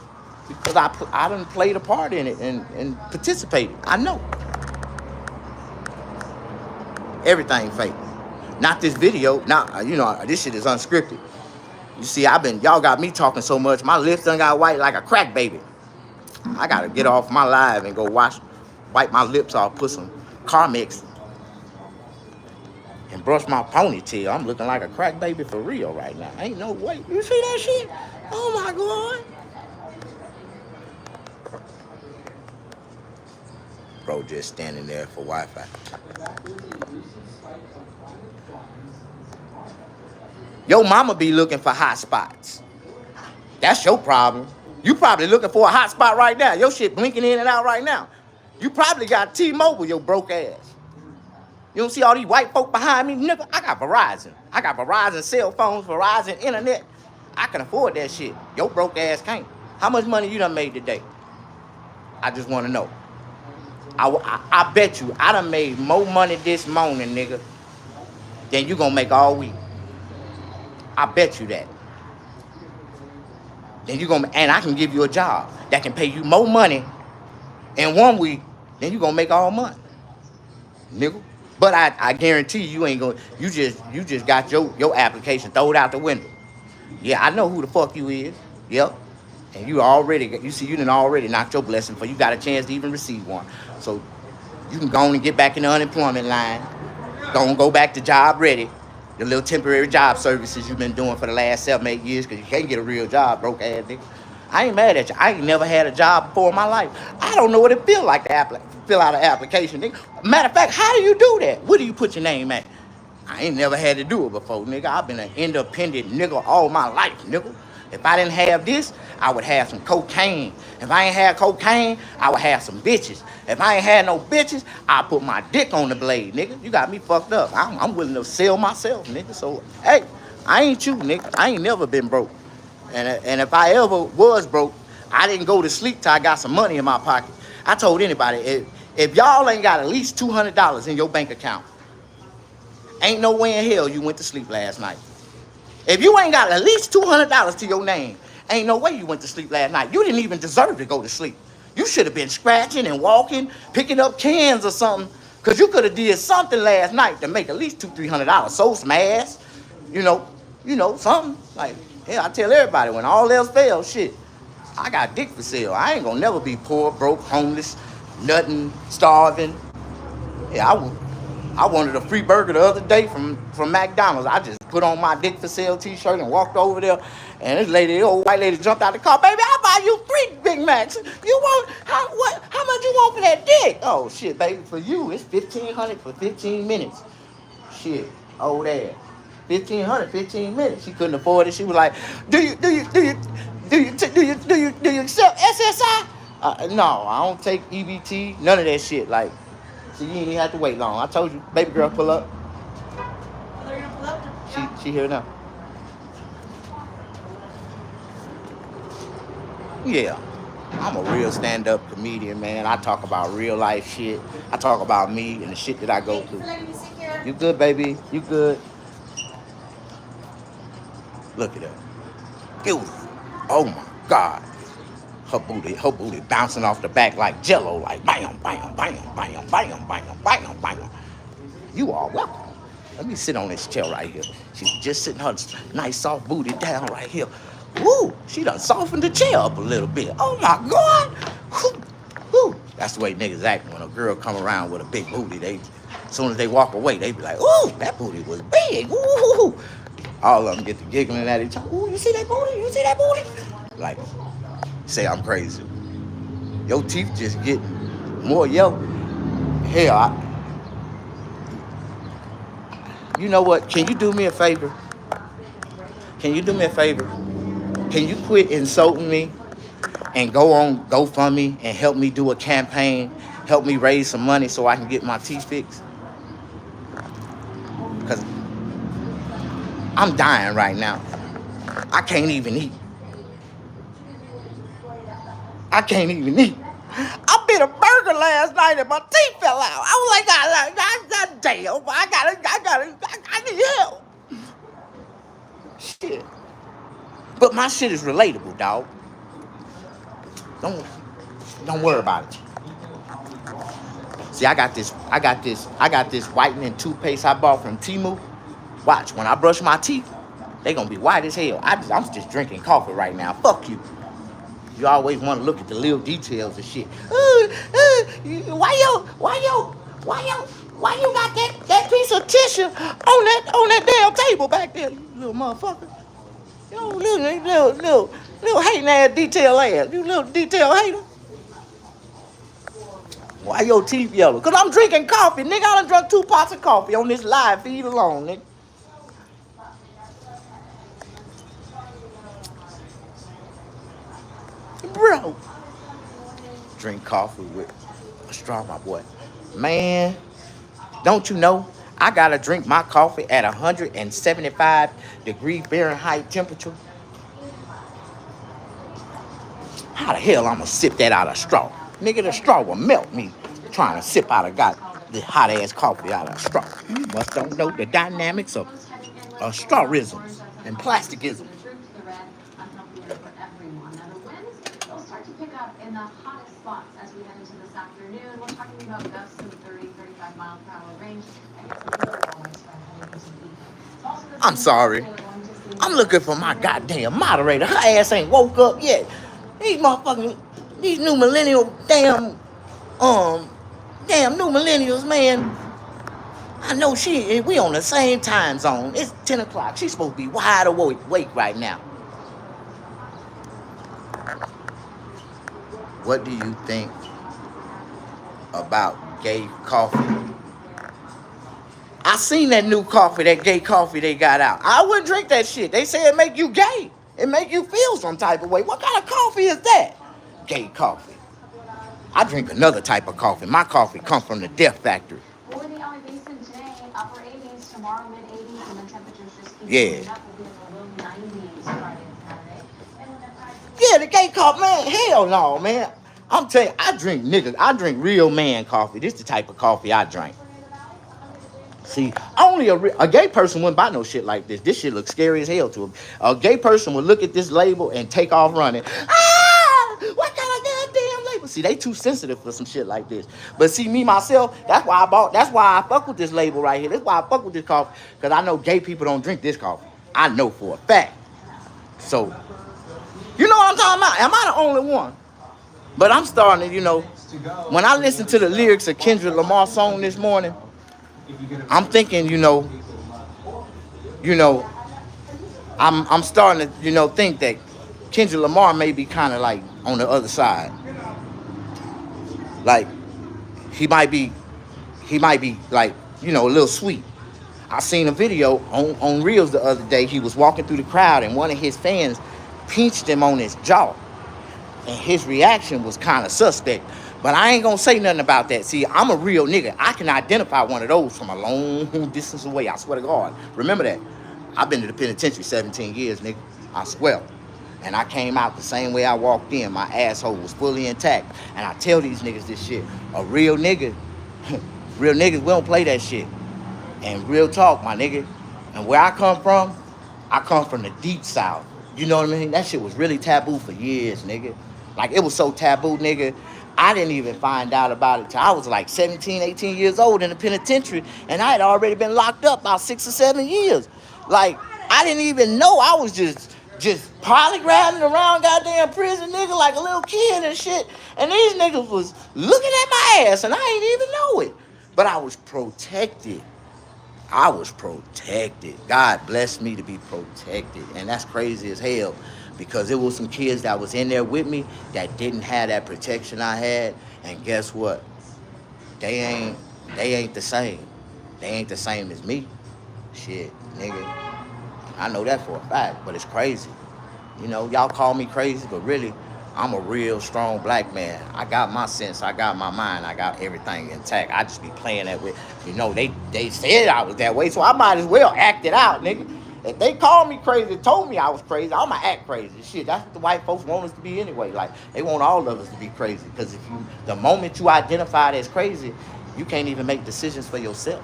Because I done played a part in it and participated. I know. Everything fake. Not this video. This shit is unscripted. You see, y'all got me talking so much, my lips done got white like a crack baby. I gotta get off my live and go wipe my lips off, put some Carmex and brush my ponytail. I'm looking like a crack baby for real right now. Ain't no way. You see that shit? Oh my God. Bro just standing there for Wi-Fi. Your mama be looking for hot spots. That's your problem. You probably looking for a hot spot right now. Your shit blinking in and out right now. You probably got T-Mobile, your broke ass. You don't see all these white folk behind me? Nigga, I got Verizon. I got Verizon cell phones, Verizon internet. I can afford that shit. Your broke ass can't. How much money you done made today? I just want to know. I bet you I done made more money this morning, nigga, than you gonna make all week. I bet you that. Then and I can give you a job that can pay you more money in 1 week than you gonna make all month, nigga. But I guarantee you ain't gonna. You just got your application thrown out the window. Yeah, I know who the fuck you is. Yep. And you done already knocked your blessing before you got a chance to even receive one. So you can go on and get back in the unemployment line. Go back to job ready. The little temporary job services you've been doing for the last 7, 8 years because you can't get a real job, broke ass nigga. I ain't mad at you. I ain't never had a job before in my life. I don't know what it feel like to fill out an application, nigga. Matter of fact, how do you do that? Where do you put your name at? I ain't never had to do it before, nigga. I've been an independent nigga all my life, nigga. If I didn't have this, I would have some cocaine. If I ain't had cocaine, I would have some bitches. If I ain't had no bitches, I put my dick on the blade, nigga. You got me fucked up. I'm willing to sell myself, nigga. So, hey, I ain't you, nigga. I ain't never been broke. And if I ever was broke, I didn't go to sleep till I got some money in my pocket. I told anybody, If y'all ain't got at least $200 in your bank account, ain't no way in hell you went to sleep last night. If you ain't got at least $200 to your name, ain't no way you went to sleep last night. You didn't even deserve to go to sleep. You should have been scratching and walking, picking up cans or something, because you could have did something last night to make at least $200-300. So smash, you know, something. Like, yeah, I tell everybody, when all else fails, shit, I got dick for sale. I ain't gonna never be poor, broke, homeless, nothing, starving. Yeah, I wanted a free burger the other day from McDonald's. I just put on my dick for sale t-shirt and walked over there, and this old white lady jumped out the car. Baby, I'll buy you 3 Big Macs. You want how much you want for that dick? Oh shit, baby, for you it's $1,500 for 15 minutes. Shit, old ass. 1,500, 15 minutes. She couldn't afford it. She was like, do you accept SSI? No, I don't take EBT, none of that shit. Like, so you ain't even have to wait long. I told you, baby girl, pull up. They're gonna pull up. She here now. Yeah, I'm a real stand-up comedian, man. I talk about real life shit. I talk about me and the shit that I go Thank you through. for letting me sit here. You good, baby? You good? Look at her. Beautiful. Oh my God. Her booty bouncing off the back like jello, like bam, bam, bam, bam, bam, bam, bam, bam. You are welcome. Let me sit on this chair right here. She's just sitting her nice soft booty down right here. Woo! She done softened the chair up a little bit. Oh my God! Woo! Woo! That's the way niggas act when a girl come around with a big booty. As soon as they walk away, they be like, "Ooh, that booty was big." Ooh! All of them get to giggling at each other. Ooh, you see that booty? You see that booty? Like, say I'm crazy. Your teeth just get more yellow. Hell, you know what? Can you do me a favor? Can you do me a favor? Can you quit insulting me and go on GoFundMe and help me do a campaign, help me raise some money so I can get my teeth fixed? Because I'm dying right now. I can't even eat. I can't even eat. I bit a burger last night and my teeth fell out. I was like, God damn, I need help. Shit. But my shit is relatable, dog. Don't worry about it. See, I got this whitening toothpaste I bought from Temu. Watch, when I brush my teeth, they gonna be white as hell. I'm just drinking coffee right now. Fuck you. You always want to look at the little details and shit. Why you got that piece of tissue on that damn table back there, you little motherfucker? You little hating ass detail ass. You little detail hater. Why your teeth yellow? Cause I'm drinking coffee, nigga. I done drunk 2 pots of coffee on this live feed alone, nigga. Bro, drink coffee with a straw, my boy. Man, don't you know I gotta drink my coffee at 175 degree Fahrenheit temperature? How the hell I'ma sip that out of straw? Nigga, the straw will melt me trying to sip out of the hot ass coffee out of a straw. You must don't know the dynamics of strawrisms and plasticism. Pick up in the hottest spots as we head into this afternoon. We're talking about gusts in the 30-35 mile per hour range. I'm sorry. I'm looking for my goddamn moderator. Her ass ain't woke up yet. These motherfucking, these new millennial damn new millennials, man. I know we on the same time zone. It's 10 o'clock. She's supposed to be wide awake right now. What do you think about gay coffee? I seen that new coffee, that gay coffee they got out. I wouldn't drink that shit. They say it make you gay. It make you feel some type of way. What kind of coffee is that? Gay coffee. I drink another type of coffee. My coffee comes from the Death Factory. For the LA Basin today, upper 80s, tomorrow mid 80s, and then temperatures just keep Yeah. up. We'll be in the low 90s Friday and Saturday. And when Yeah, the gay coffee, man. Hell no, man. I'm telling you, I drink real man coffee. This is the type of coffee I drink. See, only a gay person wouldn't buy no shit like this. This shit looks scary as hell to him. A gay person would look at this label and take off running. Ah! What kind of goddamn label? See, they too sensitive for some shit like this. But see, me myself, that's why I fuck with this label right here. That's why I fuck with this coffee. Because I know gay people don't drink this coffee. I know for a fact. So, you know what I'm talking about? Am I the only one? But I'm starting to, when I listen to the lyrics of Kendrick Lamar's song this morning, I'm thinking, I'm starting to, think that Kendrick Lamar may be kind of like on the other side. Like he might be like, a little sweet. I seen a video on Reels the other day. He was walking through the crowd and one of his fans pinched him on his jaw. And his reaction was kind of suspect. But I ain't gonna say nothing about that. See, I'm a real nigga. I can identify one of those from a long distance away. I swear to God. Remember that. I've been to the penitentiary 17 years, nigga. I swear. And I came out the same way I walked in. My asshole was fully intact. And I tell these niggas this shit. A real nigga, real niggas, we don't play that shit. And real talk, my nigga. And where I come from the deep south. You know what I mean? That shit was really taboo for years, nigga. Like, it was so taboo, nigga. I didn't even find out about it till I was like 17, 18 years old in the penitentiary. And I had already been locked up about 6 or 7 years. Like, I didn't even know. I was just polygraphing around goddamn prison, nigga, like a little kid and shit. And these niggas was looking at my ass and I didn't even know it. But I was protected. God blessed me to be protected. And that's crazy as hell. Because there was some kids that was in there with me that didn't have that protection I had. And guess what? They ain't the same. They ain't the same as me. Shit, nigga. I know that for a fact, but it's crazy. Y'all call me crazy, but really, I'm a real strong black man. I got my sense, I got my mind, I got everything intact. I just be playing that with, they said I was that way, so I might as well act it out, nigga. If they called me crazy, told me I was crazy, I'ma act crazy. Shit, that's what the white folks want us to be anyway. Like, they want all of us to be crazy. Because the moment you identify as crazy, you can't even make decisions for yourself.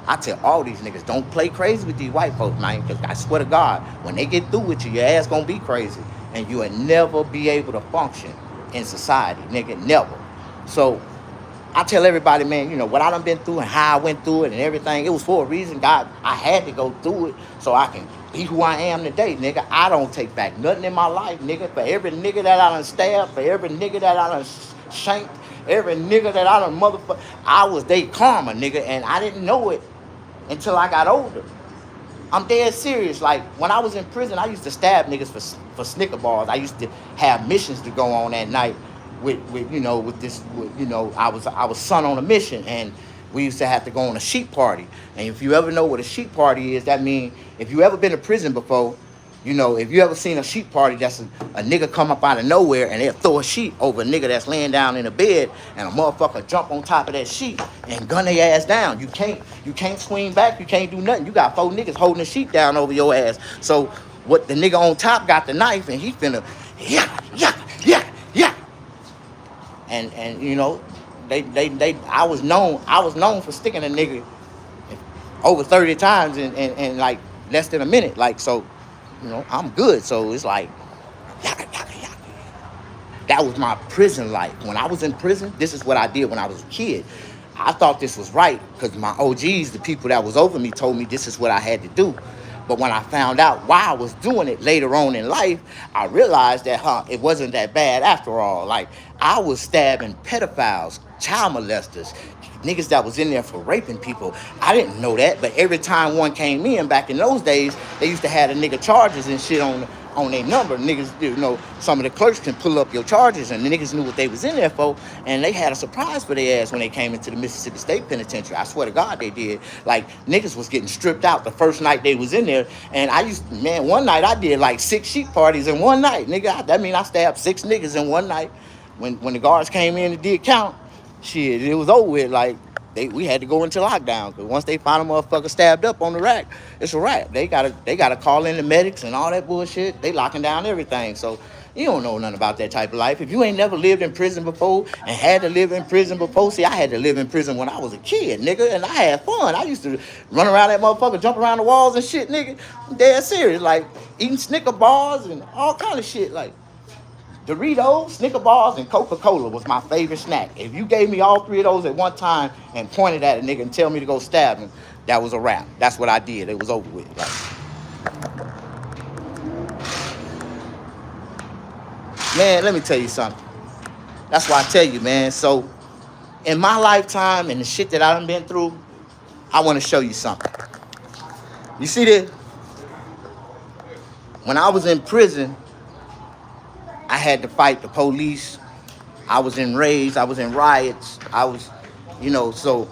I tell all these niggas, don't play crazy with these white folks, man. Because I swear to God, when they get through with you, your ass gonna be crazy. And you will never be able to function in society, nigga, never. So, I tell everybody, man, what I done been through and how I went through it and everything, it was for a reason. God, I had to go through it so I can be who I am today, nigga. I don't take back nothing in my life, nigga. For every nigga that I done stabbed, for every nigga that I done shanked, every nigga that I done motherfucker, I was they karma, nigga, and I didn't know it until I got older. I'm dead serious. Like, when I was in prison, I used to stab niggas for Snicker bars. I used to have missions to go on at night I was son on a mission, and we used to have to go on a sheep party. And if you ever know what a sheep party is, that means if you ever been to prison before, if you ever seen a sheep party, that's a nigga come up out of nowhere and they'll throw a sheet over a nigga that's laying down in a bed, and a motherfucker jump on top of that sheet and gun their ass down. You can't swing back, you can't do nothing. You got 4 niggas holding the sheet down over your ass. So what, the nigga on top got the knife and he finna yeah. And I was known for sticking a nigga over 30 times in like less than a minute. Like, so, I'm good. So it's like, yaka. That was my prison life. When I was in prison, this is what I did when I was a kid. I thought this was right because my OGs, the people that was over me, told me this is what I had to do. But when I found out why I was doing it later on in life, I realized that, it wasn't that bad after all. Like, I was stabbing pedophiles, child molesters, niggas that was in there for raping people. I didn't know that, but every time one came in back in those days, they used to have the nigga charges and shit on their number. Niggas, some of the clerks can pull up your charges, and the niggas knew what they was in there for, and they had a surprise for their ass when they came into the Mississippi State Penitentiary. I swear to God they did. Like, niggas was getting stripped out the first night they was in there, and one night I did like 6 sheep parties in one night, nigga. That mean I stabbed 6 niggas in one night. When the guards came in and did count, shit, it was over with. Like, we had to go into lockdown, because once they find a motherfucker stabbed up on the rack, it's a wrap. They gotta call in the medics and all that bullshit. They locking down everything. So You don't know nothing about that type of life. If you ain't never lived in prison before and had to live in prison before, see, I had to live in prison when I was a kid, nigga, and I had fun. I used to run around that motherfucker, jump around the walls and shit, nigga. I'm dead serious, like eating Snicker bars and all kind of shit, like Doritos, Snicker bars, and Coca-Cola was my favorite snack. If you gave me all three of those at one time and pointed at a nigga and tell me to go stab him, that was a wrap. That's what I did. It was over with. Like, man, let me tell you something. That's why I tell you, man. So, in my lifetime and the shit that I done been through, I want to show you something. You see this? When I was in prison, I had to fight the police. I was in raids. I was in riots. I was, so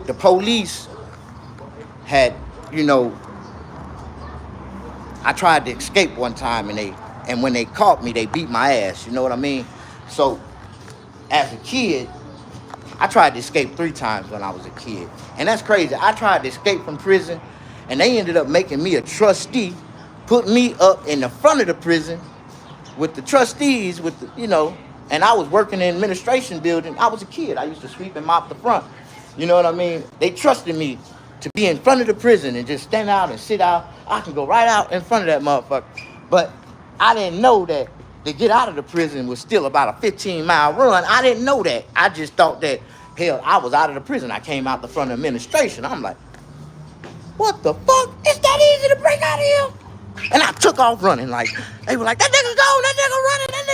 the police had, I tried to escape one time and when they caught me, they beat my ass. You know what I mean? So as a kid, I tried to escape 3 times when I was a kid. And that's crazy. I tried to escape from prison and they ended up making me a trustee, putting me up in the front of the prison with the trustees, and I was working in administration building. I was a kid. I used to sweep and mop the front. You know what I mean? They trusted me to be in front of the prison and just stand out and sit out. I can go right out in front of that motherfucker. But I didn't know that to get out of the prison was still about a 15-mile run. I didn't know that. I just thought that, hell, I was out of the prison. I came out the front of administration. I'm like, what the fuck? It's that easy to break out of here? And I took off running. Like, they were like, that nigga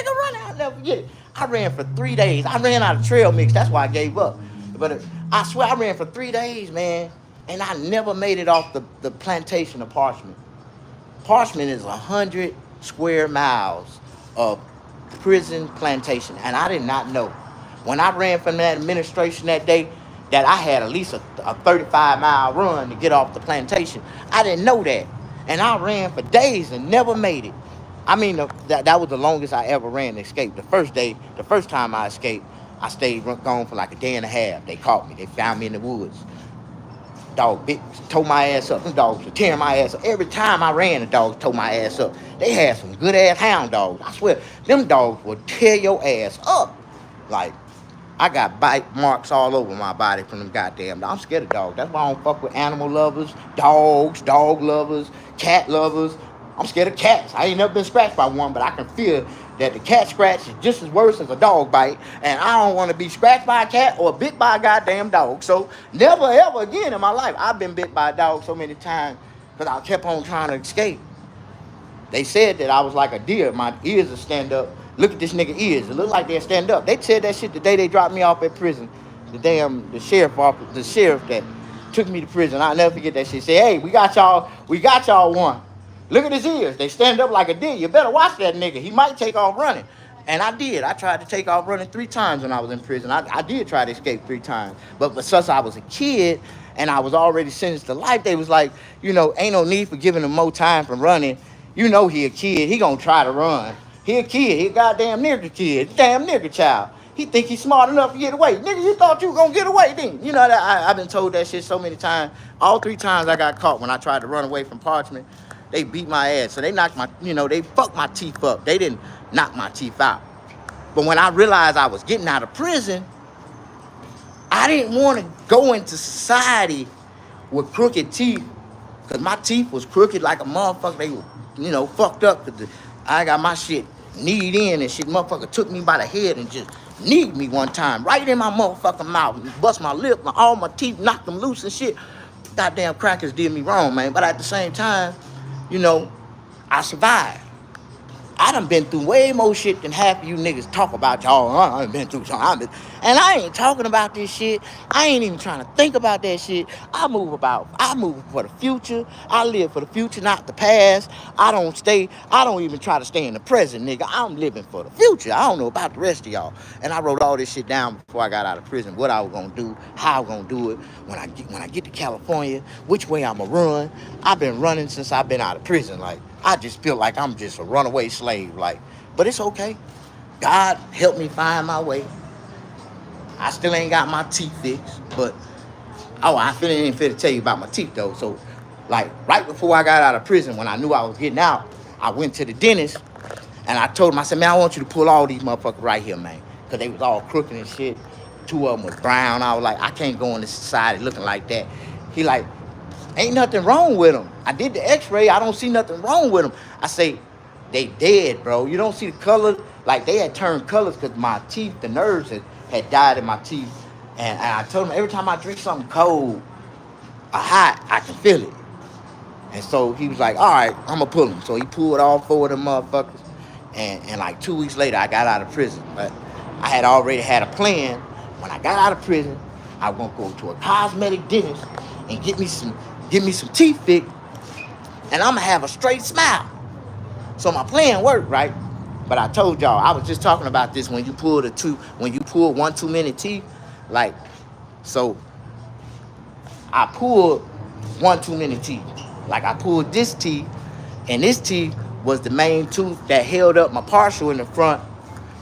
running. I'll never forget it. I ran for 3 days. I ran out of trail mix. That's why I gave up. But I swear I ran for 3 days, man. And I never made it off the plantation of Parchment. Parchment is 100 square miles of prison plantation. And I did not know. When I ran from that administration that day, that I had at least a 35-mile run to get off the plantation. I didn't know that. And I ran for days and never made it. I mean, that was the longest I ever ran to escape. The first time I escaped, I stayed gone for like a day and a half. They caught me. They found me in the woods. Dog tore my ass up. Them dogs were tearing my ass up. Every time I ran, the dogs tore my ass up. They had some good-ass hound dogs. I swear, them dogs would tear your ass up. Like, I got bite marks all over my body from them goddamn dogs. I'm scared of dogs. That's why I don't fuck with animal lovers, dogs, dog lovers, cat lovers. I'm scared of cats. I ain't never been scratched by one, but I can feel that the cat scratch is just as worse as a dog bite. And I don't want to be scratched by a cat or bit by a goddamn dog. So never, ever again in my life. I've been bit by a dog so many times because I kept on trying to escape. They said that I was like a deer. My ears would stand up. Look at this nigga ears. It look like they'll stand up. They said that shit the day they dropped me off at prison. The sheriff that took me to prison. I'll never forget that shit. Say, hey, we got y'all one. Look at his ears. They stand up like a deer. You better watch that nigga. He might take off running. And I did. I tried to take off running 3 times when I was in prison. I did try to escape 3 times. But since I was a kid and I was already sentenced to life, they was like, ain't no need for giving him more time for running. He a kid. He gonna try to run. He a kid. He a goddamn nigger kid. Damn nigger child. He think he's smart enough to get away. Nigga, you thought you were gonna get away, didn't you? That I've been told that shit so many times. All 3 times I got caught when I tried to run away from Parchment. They beat my ass. So they knocked they fucked my teeth up. They didn't knock my teeth out. But when I realized I was getting out of prison, I didn't want to go into society with crooked teeth. Because my teeth was crooked like a motherfucker. They were, fucked up. Cause I got my shit kneed in and shit. Motherfucker took me by the head and just kneed me one time. Right in my motherfucking mouth. Bust my lip. All my teeth, knocked them loose and shit. Goddamn crackers did me wrong, man. But at the same time, I survived. I done been through way more shit than half of you niggas talk about. Y'all, I done been through something. And I ain't talking about this shit. I ain't even trying to think about that shit. I move for the future. I live for the future, not the past. I don't even try to stay in the present, nigga. I'm living for the future. I don't know about the rest of y'all. And I wrote all this shit down before I got out of prison. What I was gonna do, how I was gonna do it, when I get to California, which way I'ma run. I've been running since I've been out of prison. Like, I just feel like I'm just a runaway slave, but it's okay. God helped me find my way. I still ain't got my teeth fixed, but I ain't fit to tell you about my teeth though. So Like right before I got out of prison, when I knew I was getting out, I went to the dentist and I told him, I said, man, I want you to pull all these motherfuckers right here, man. Because they was all crooked and shit. 2 of them was brown. I was like, I can't go into society looking like that. He like, ain't nothing wrong with them. I did the x-ray. I don't see nothing wrong with them. I say, they dead, bro. You don't see the color. Like, they had turned colors because my teeth, the nerves had died in my teeth. And I told him, every time I drink something cold or hot, I can feel it. And so he was like, all right, I'm going to pull him. So he pulled all 4 of them motherfuckers. And like 2 weeks later, I got out of prison. But I had already had a plan. When I got out of prison, I was going to go to a cosmetic dentist and get me some teeth fixed. And I'm going to have a straight smile. So my plan worked, right? But I told y'all, I was just talking about this when you pull one too many teeth. Like, so I pulled one too many teeth. Like, I pulled this teeth, and this teeth was the main tooth that held up my partial in the front.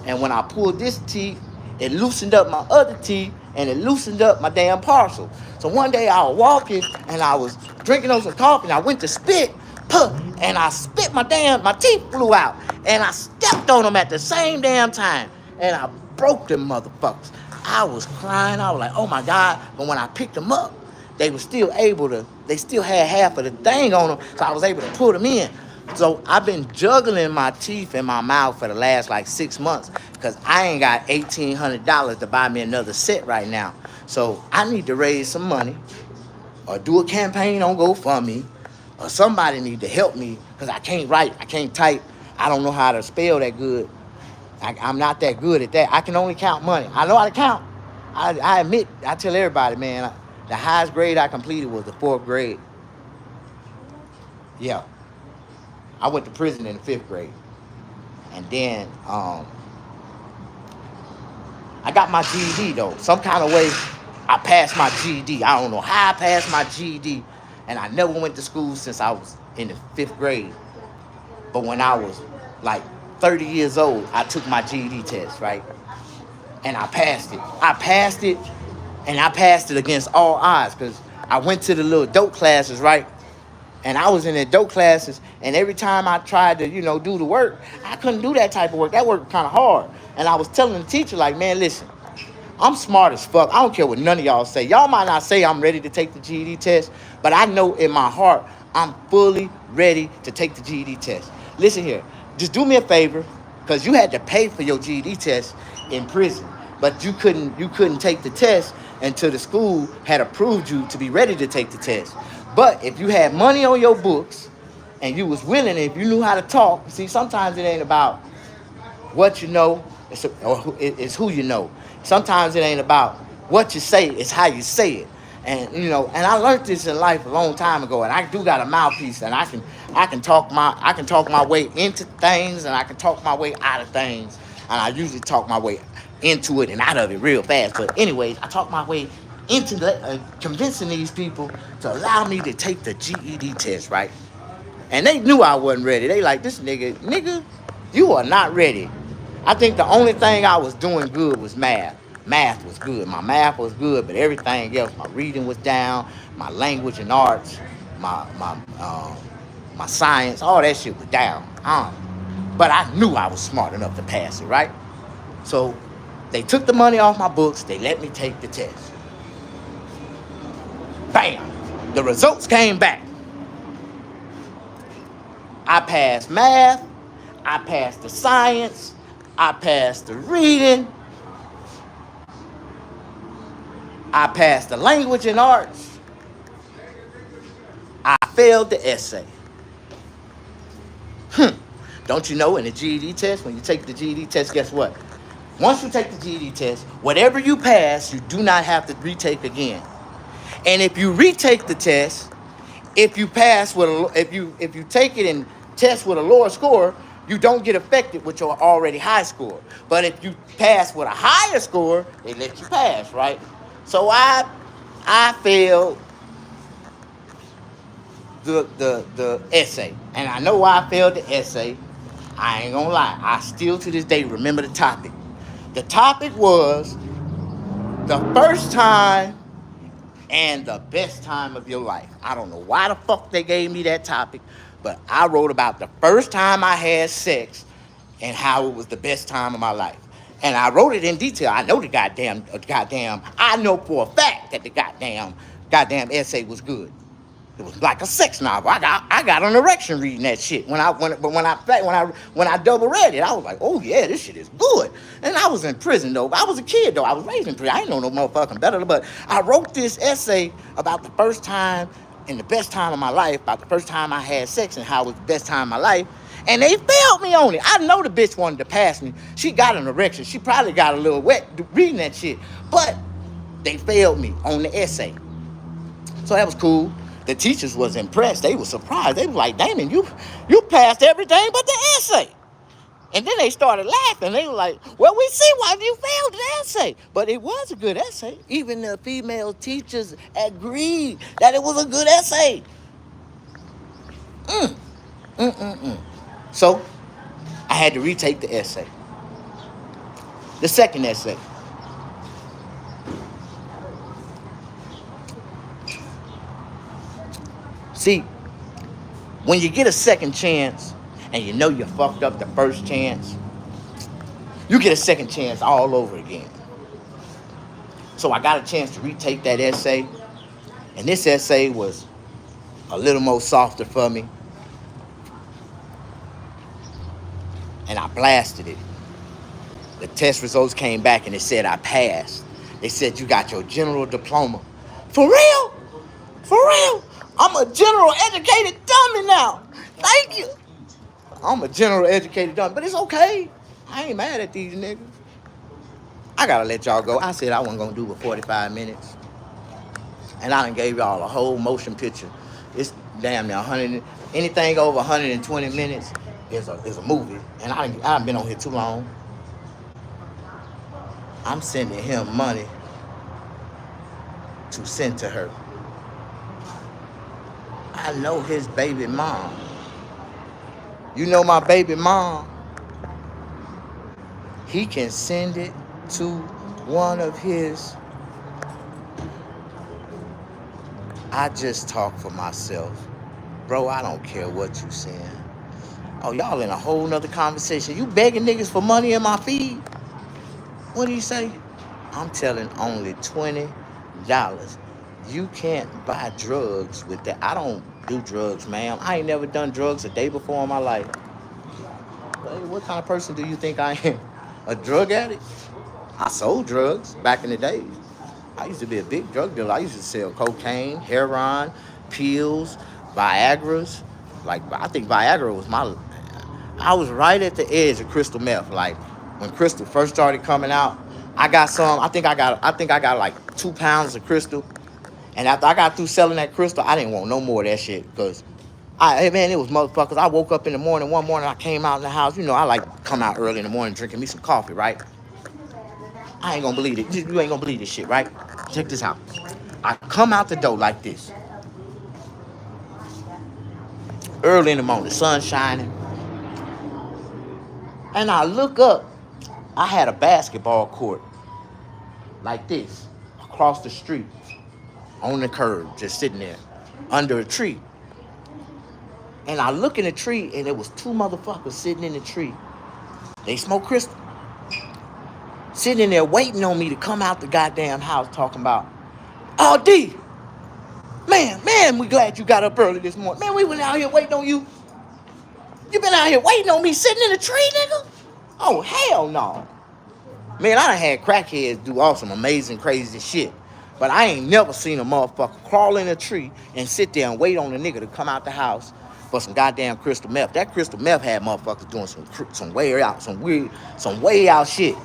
And when I pulled this teeth, it loosened up my other teeth, and it loosened up my damn partial. So one day I was walking, and I was drinking on some coffee, and I went to spit, and I spit my teeth flew out. And I stepped on them at the same damn time, and I broke them motherfuckers. I was crying. I was like, oh my God. But when I picked them up, they still had half of the thing on them, so I was able to put them in. So I've been juggling my teeth in my mouth for the last like 6 months because I ain't got $1,800 to buy me another set right now. So I need to raise some money or do a campaign on GoFundMe, or somebody need to help me because I can't write, I can't type, I don't know how to spell that good. I'm not that good at that. I can only count money. I know how to count. I admit, I tell everybody, man, the highest grade I completed was the 4th grade. Yeah. I went to prison in the 5th grade. And then I got my GED though. Some kind of way I passed my GED. I don't know how I passed my GED. And I never went to school since I was in the 5th grade. But when I was like 30 years old, I took my GED test, right? And I passed it. And I passed it against all odds because I went to the little dope classes, right? And I was in the dope classes, and every time I tried to, do the work, I couldn't do that type of work. That work was kind of hard. And I was telling the teacher, like, man, listen, I'm smart as fuck. I don't care what none of y'all say. Y'all might not say I'm ready to take the GED test, but I know in my heart I'm fully ready to take the GED test. Listen here, just do me a favor, because you had to pay for your GED test in prison, but you couldn't take the test until the school had approved you to be ready to take the test. But if you had money on your books and you was willing, if you knew how to talk, see, sometimes it ain't about what you know, it's who you know. Sometimes it ain't about what you say, it's how you say it. And and I learned this in life a long time ago, and I do got a mouthpiece, and I can talk my way into things, and I can talk my way out of things, and I usually talk my way into it and out of it real fast. But anyways, I talk my way into convincing these people to allow me to take the GED test, right? And they knew I wasn't ready. They like, this nigga, you are not ready. I think the only thing I was doing good was math. Math was good. My math was good, but everything else, my reading was down, my language and arts, my science, all that shit was down. But I knew I was smart enough to pass it, right? So they took the money off my books. They let me take the test. Bam! The results came back. I passed math. I passed the science. I passed the reading. I passed the language and arts. I failed the essay. Don't you know in the GED test, when you take the GED test, guess what? Once you take the GED test, whatever you pass, you do not have to retake again. And if you retake the test, if you take it and test with a lower score, you don't get affected with your already high score. But if you pass with a higher score, they let you pass, right? So I failed the essay. And I know why I failed the essay. I ain't gonna lie. I still to this day remember the topic. The topic was the first time and the best time of your life. I don't know why the fuck they gave me that topic, but I wrote about the first time I had sex and how it was the best time of my life. And I wrote it in detail. I know I know for a fact that the goddamn essay was good. It was like a sex novel. I got an erection reading that shit. When I double read it, I was like, oh yeah, this shit is good. And I was in prison though. I was a kid though. I was raised in prison. I didn't know no motherfucking better. But I wrote this essay about the first time and the best time of my life, about the first time I had sex and how it was the best time of my life. And they failed me on it. I know the bitch wanted to pass me. She got an erection. She probably got a little wet reading that shit. But they failed me on the essay. So that was cool. The teachers was impressed. They were surprised. They was like, Damon, you passed everything but the essay. And then they started laughing. They were like, well, we see why you failed the essay. But it was a good essay. Even the female teachers agreed that it was a good essay. So I had to retake the essay. The second essay. See, when you get a second chance and you know you fucked up the first chance, you get a second chance all over again. So I got a chance to retake that essay, and this essay was a little more softer for me, and I blasted it. The test results came back and it said I passed. They said you got your general diploma. For real? For real? I'm a general educated dummy now. Thank you. I'm a general educated dummy, but it's okay. I ain't mad at these niggas. I gotta let y'all go. I said I wasn't gonna do but 45 minutes. And I done gave y'all a whole motion picture. It's damn near 100. Anything over 120 minutes is a movie. And I've been on here too long. I'm sending him money to send to her. I know his baby mom. You know my baby mom? He can send it to one of his. I just talk for myself. Bro, I don't care what you saying. Oh, y'all in a whole nother conversation. You begging niggas for money in my feed? What do you say? I'm telling only $20. You can't buy drugs with that. I don't do drugs, ma'am. I ain't never done drugs a day before in my life. Hey, what kind of person do you think I am? A drug addict? I sold drugs back in the day. I used to be a big drug dealer. I used to sell cocaine, heroin, pills, Viagra's. Like, I think Viagra was I was right at the edge of crystal meth. Like, when crystal first started coming out, I got some. I think I got like 2 pounds of crystal. And after I got through selling that crystal, I didn't want no more of that shit. Because, it was motherfuckers. I woke up in the morning. One morning, I came out in the house. You know, I like to come out early in the morning drinking me some coffee, right? I ain't gonna believe it. You ain't gonna believe this shit, right? Check this out. I come out the door like this. Early in the morning, sun shining. And I look up. I had a basketball court like this across the street on the curb, just sitting there under a tree. And I look in the tree, and there was 2 motherfuckers sitting in the tree. They smoke crystal. Sitting in there waiting on me to come out the goddamn house talking about, oh, D, man, we glad you got up early this morning. Man, we went out here waiting on you. You been out here waiting on me sitting in the tree, nigga? Oh, hell no. Man, I done had crackheads do all some amazing, crazy shit. But I ain't never seen a motherfucker crawl in a tree and sit there and wait on a nigga to come out the house for some goddamn crystal meth. That crystal meth had motherfuckers doing some way out shit.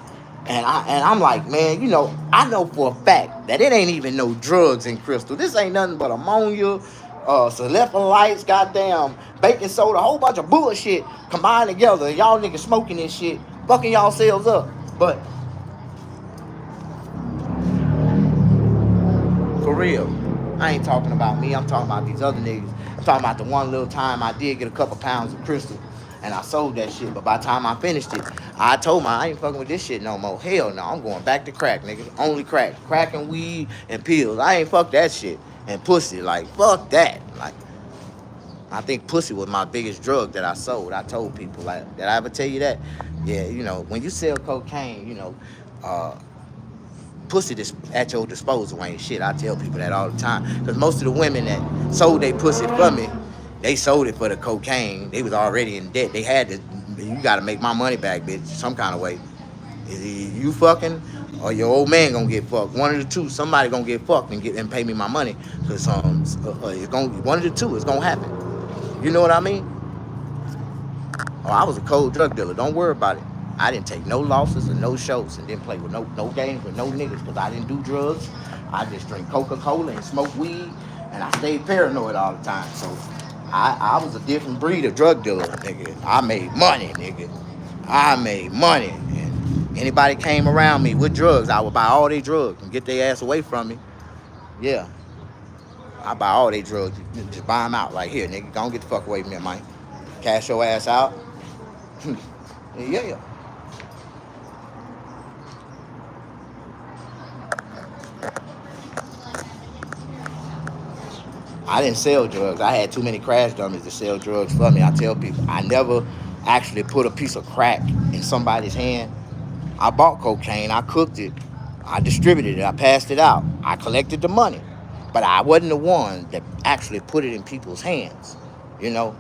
And I'm like, man, you know, I know for a fact that it ain't even no drugs in crystal. This ain't nothing but ammonia, electrolytes, goddamn baking soda, a whole bunch of bullshit combined together. Y'all niggas smoking this shit, fucking y'all selves up. But for real, I ain't talking about me. I'm talking about these other niggas. I'm talking about the one little time I did get a couple pounds of crystal. and I sold that shit. But by the time I finished it, I told my I ain't fucking with this shit no more. Hell no, I'm going back to crack, nigga. Only crack and weed and pills. I ain't fuck that shit and pussy. Like fuck that. Like I think pussy was my biggest drug that I sold. I told people like, did I ever tell you that? Yeah, you know, when you sell cocaine, you know, pussy at your disposal ain't shit. I tell people that all the time. Because most of the women that sold their pussy for me, they sold it for the cocaine. They was already in debt. They had to, you got to make my money back, bitch, some kind of way. Is it you fucking or your old man gonna get fucked? One of the two. Somebody gonna get fucked and pay me my money. Because it's gonna, one of the two is gonna happen. You know what I mean? Oh, I was a cold drug dealer. Don't worry about it. I didn't take no losses and no shows and didn't play with no games with no niggas because I didn't do drugs. I just drink Coca-Cola and smoke weed and I stayed paranoid all the time. So I was a different breed of drug dealer, nigga. I made money, nigga. I made money. And anybody came around me with drugs, I would buy all their drugs and get their ass away from me. Yeah. I buy all their drugs. Just buy them out. Like, here, nigga, don't get the fuck away from me, man. Cash your ass out. Yeah. I didn't sell drugs. I had too many crash dummies to sell drugs for me. I tell people, I never actually put a piece of crack in somebody's hand. I bought cocaine. I cooked it. I distributed it. I passed it out. I collected the money. But I wasn't the one that actually put it in people's hands. You know?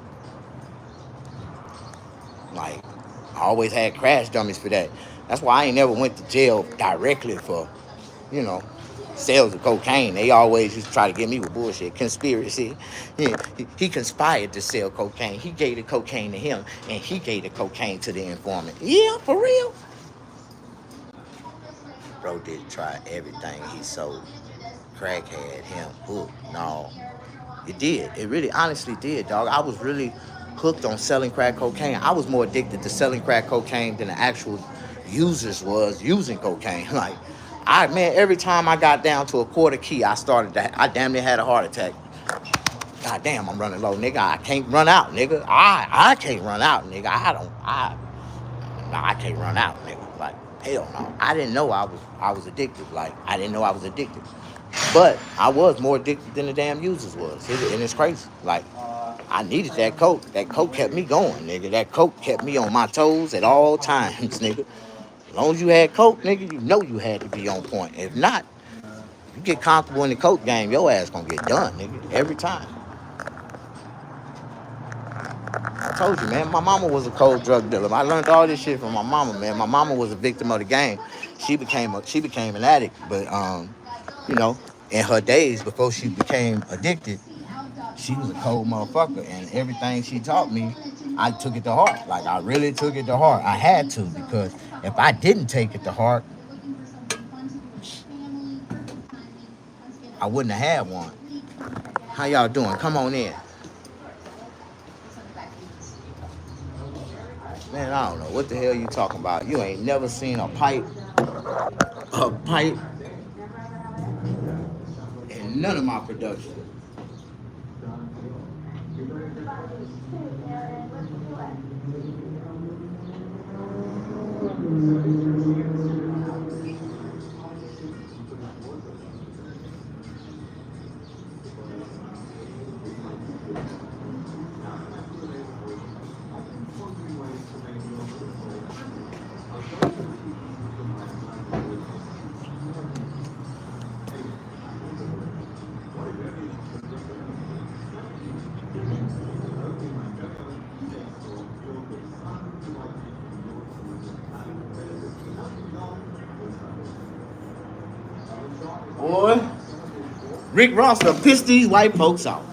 Like, I always had crash dummies for that. That's why I ain't never went to jail directly for, you know, sales of cocaine. They always used to try to get me with bullshit. Conspiracy. Yeah, he conspired to sell cocaine. He gave the cocaine to him, and he gave the cocaine to the informant. Yeah, for real. Bro did try everything he sold. Crack had him hooked. No, it did. It really honestly did, dog. I was really hooked on selling crack cocaine. I was more addicted to selling crack cocaine than the actual users was using cocaine. Like, every time I got down to a quarter key, I damn near had a heart attack. God damn, I'm running low, nigga. I can't run out, nigga. I can't run out, nigga. I can't run out, nigga. Like, hell no. I didn't know I was addicted. Like, I didn't know I was addicted. But I was more addicted than the damn users was. And it's crazy. Like, I needed that coke. That coke kept me going, nigga. That coke kept me on my toes at all times, nigga. As long as you had coke, nigga, you know you had to be on point. If not, you get comfortable in the coke game, your ass gonna get done, nigga. Every time. I told you, man, my mama was a cold drug dealer. I learned all this shit from my mama, man. My mama was a victim of the game. She became an addict, but you know, in her days before she became addicted, she was a cold motherfucker, and everything she taught me, I took it to heart. Like, I really took it to heart. I had to, because if I didn't take it to heart, I wouldn't have had one. How y'all doing? Come on in. Man, I don't know. What the hell you talking about? You ain't never seen a pipe in none of my production. Boy, Rick Ross done pissed these white folks off.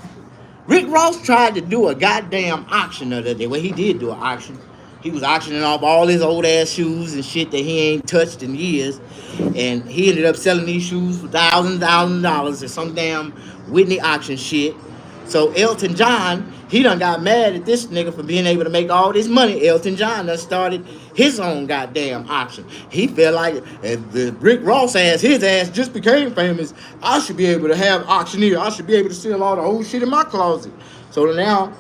Rick Ross tried to do a goddamn auction the other day. Well, he did do an auction. He was auctioning off all his old ass shoes and shit that he ain't touched in years. And he ended up selling these shoes for $1,000 or some damn Whitney auction shit. So Elton John, he done got mad at this nigga for being able to make all this money. Elton John done started his own goddamn auction. He felt like if Rick Ross his ass just became famous, I should be able to have auctioneer. I should be able to sell all the old shit in my closet. So now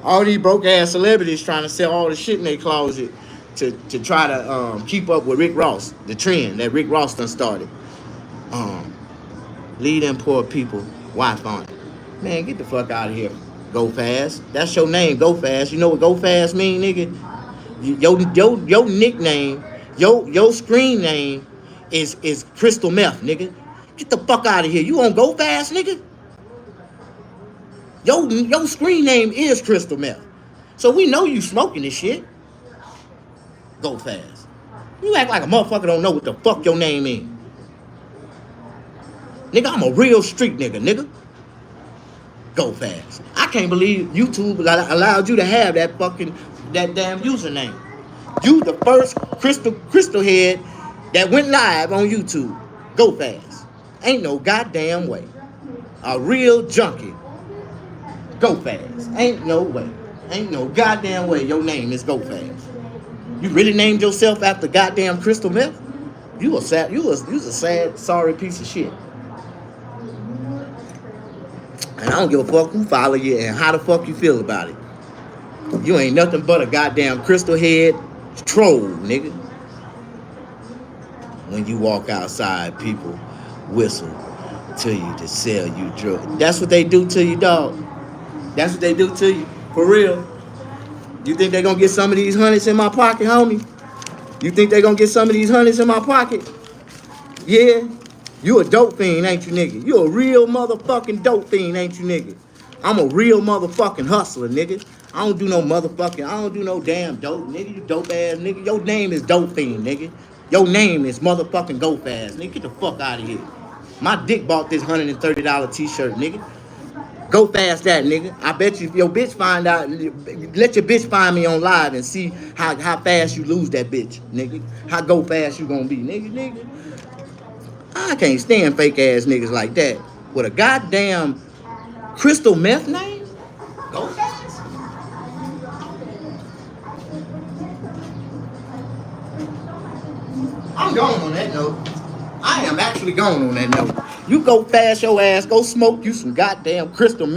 All these broke ass celebrities trying to sell all the shit in their closet to try to keep up with Rick Ross, the trend that Rick Ross done started. Lead them poor people wife on it. Man, get the fuck out of here. Go fast. That's your name, go fast. You know what go fast mean, nigga? Your nickname, your screen name is crystal meth, nigga. Get the fuck out of here. You on go fast, nigga? Your screen name is crystal meth. So we know you smoking this shit. Go fast. You act like a motherfucker don't know what the fuck your name is. Nigga, I'm a real street nigga. Go fast. I can't believe YouTube allowed you to have that damn username. You the first crystal head that went live on YouTube. Go fast. Ain't no goddamn way. A real junkie. Go fast. Ain't no way. Ain't no goddamn way your name is Go Fast. You really named yourself after goddamn crystal meth? You a sad, sorry piece of shit. And I don't give a fuck who follow you and how the fuck you feel about it. You ain't nothing but a goddamn crystal head troll, nigga. When you walk outside, people whistle to you to sell you drugs. That's what they do to you, dog. That's what they do to you. For real. You think they gonna get some of these hundreds in my pocket, homie? You think they gonna get some of these hundreds in my pocket? Yeah. You a dope fiend, ain't you, nigga? You a real motherfucking dope fiend, ain't you, nigga? I'm a real motherfucking hustler, nigga. I don't do no damn dope, nigga. You dope ass nigga. Your name is Dope Fiend, nigga. Your name is motherfucking Go Fast, nigga. Get the fuck out of here. My dick bought this $130 t-shirt, nigga. Go fast that, nigga. I bet you if your bitch find out, let your bitch find me on live and see how fast you lose that bitch, nigga. How go fast you gonna be, nigga. I can't stand fake ass niggas like that. With a goddamn crystal meth name? Go fast? I'm gone on that note. I am actually gone on that note. You go fast your ass, go smoke you some goddamn crystal meth.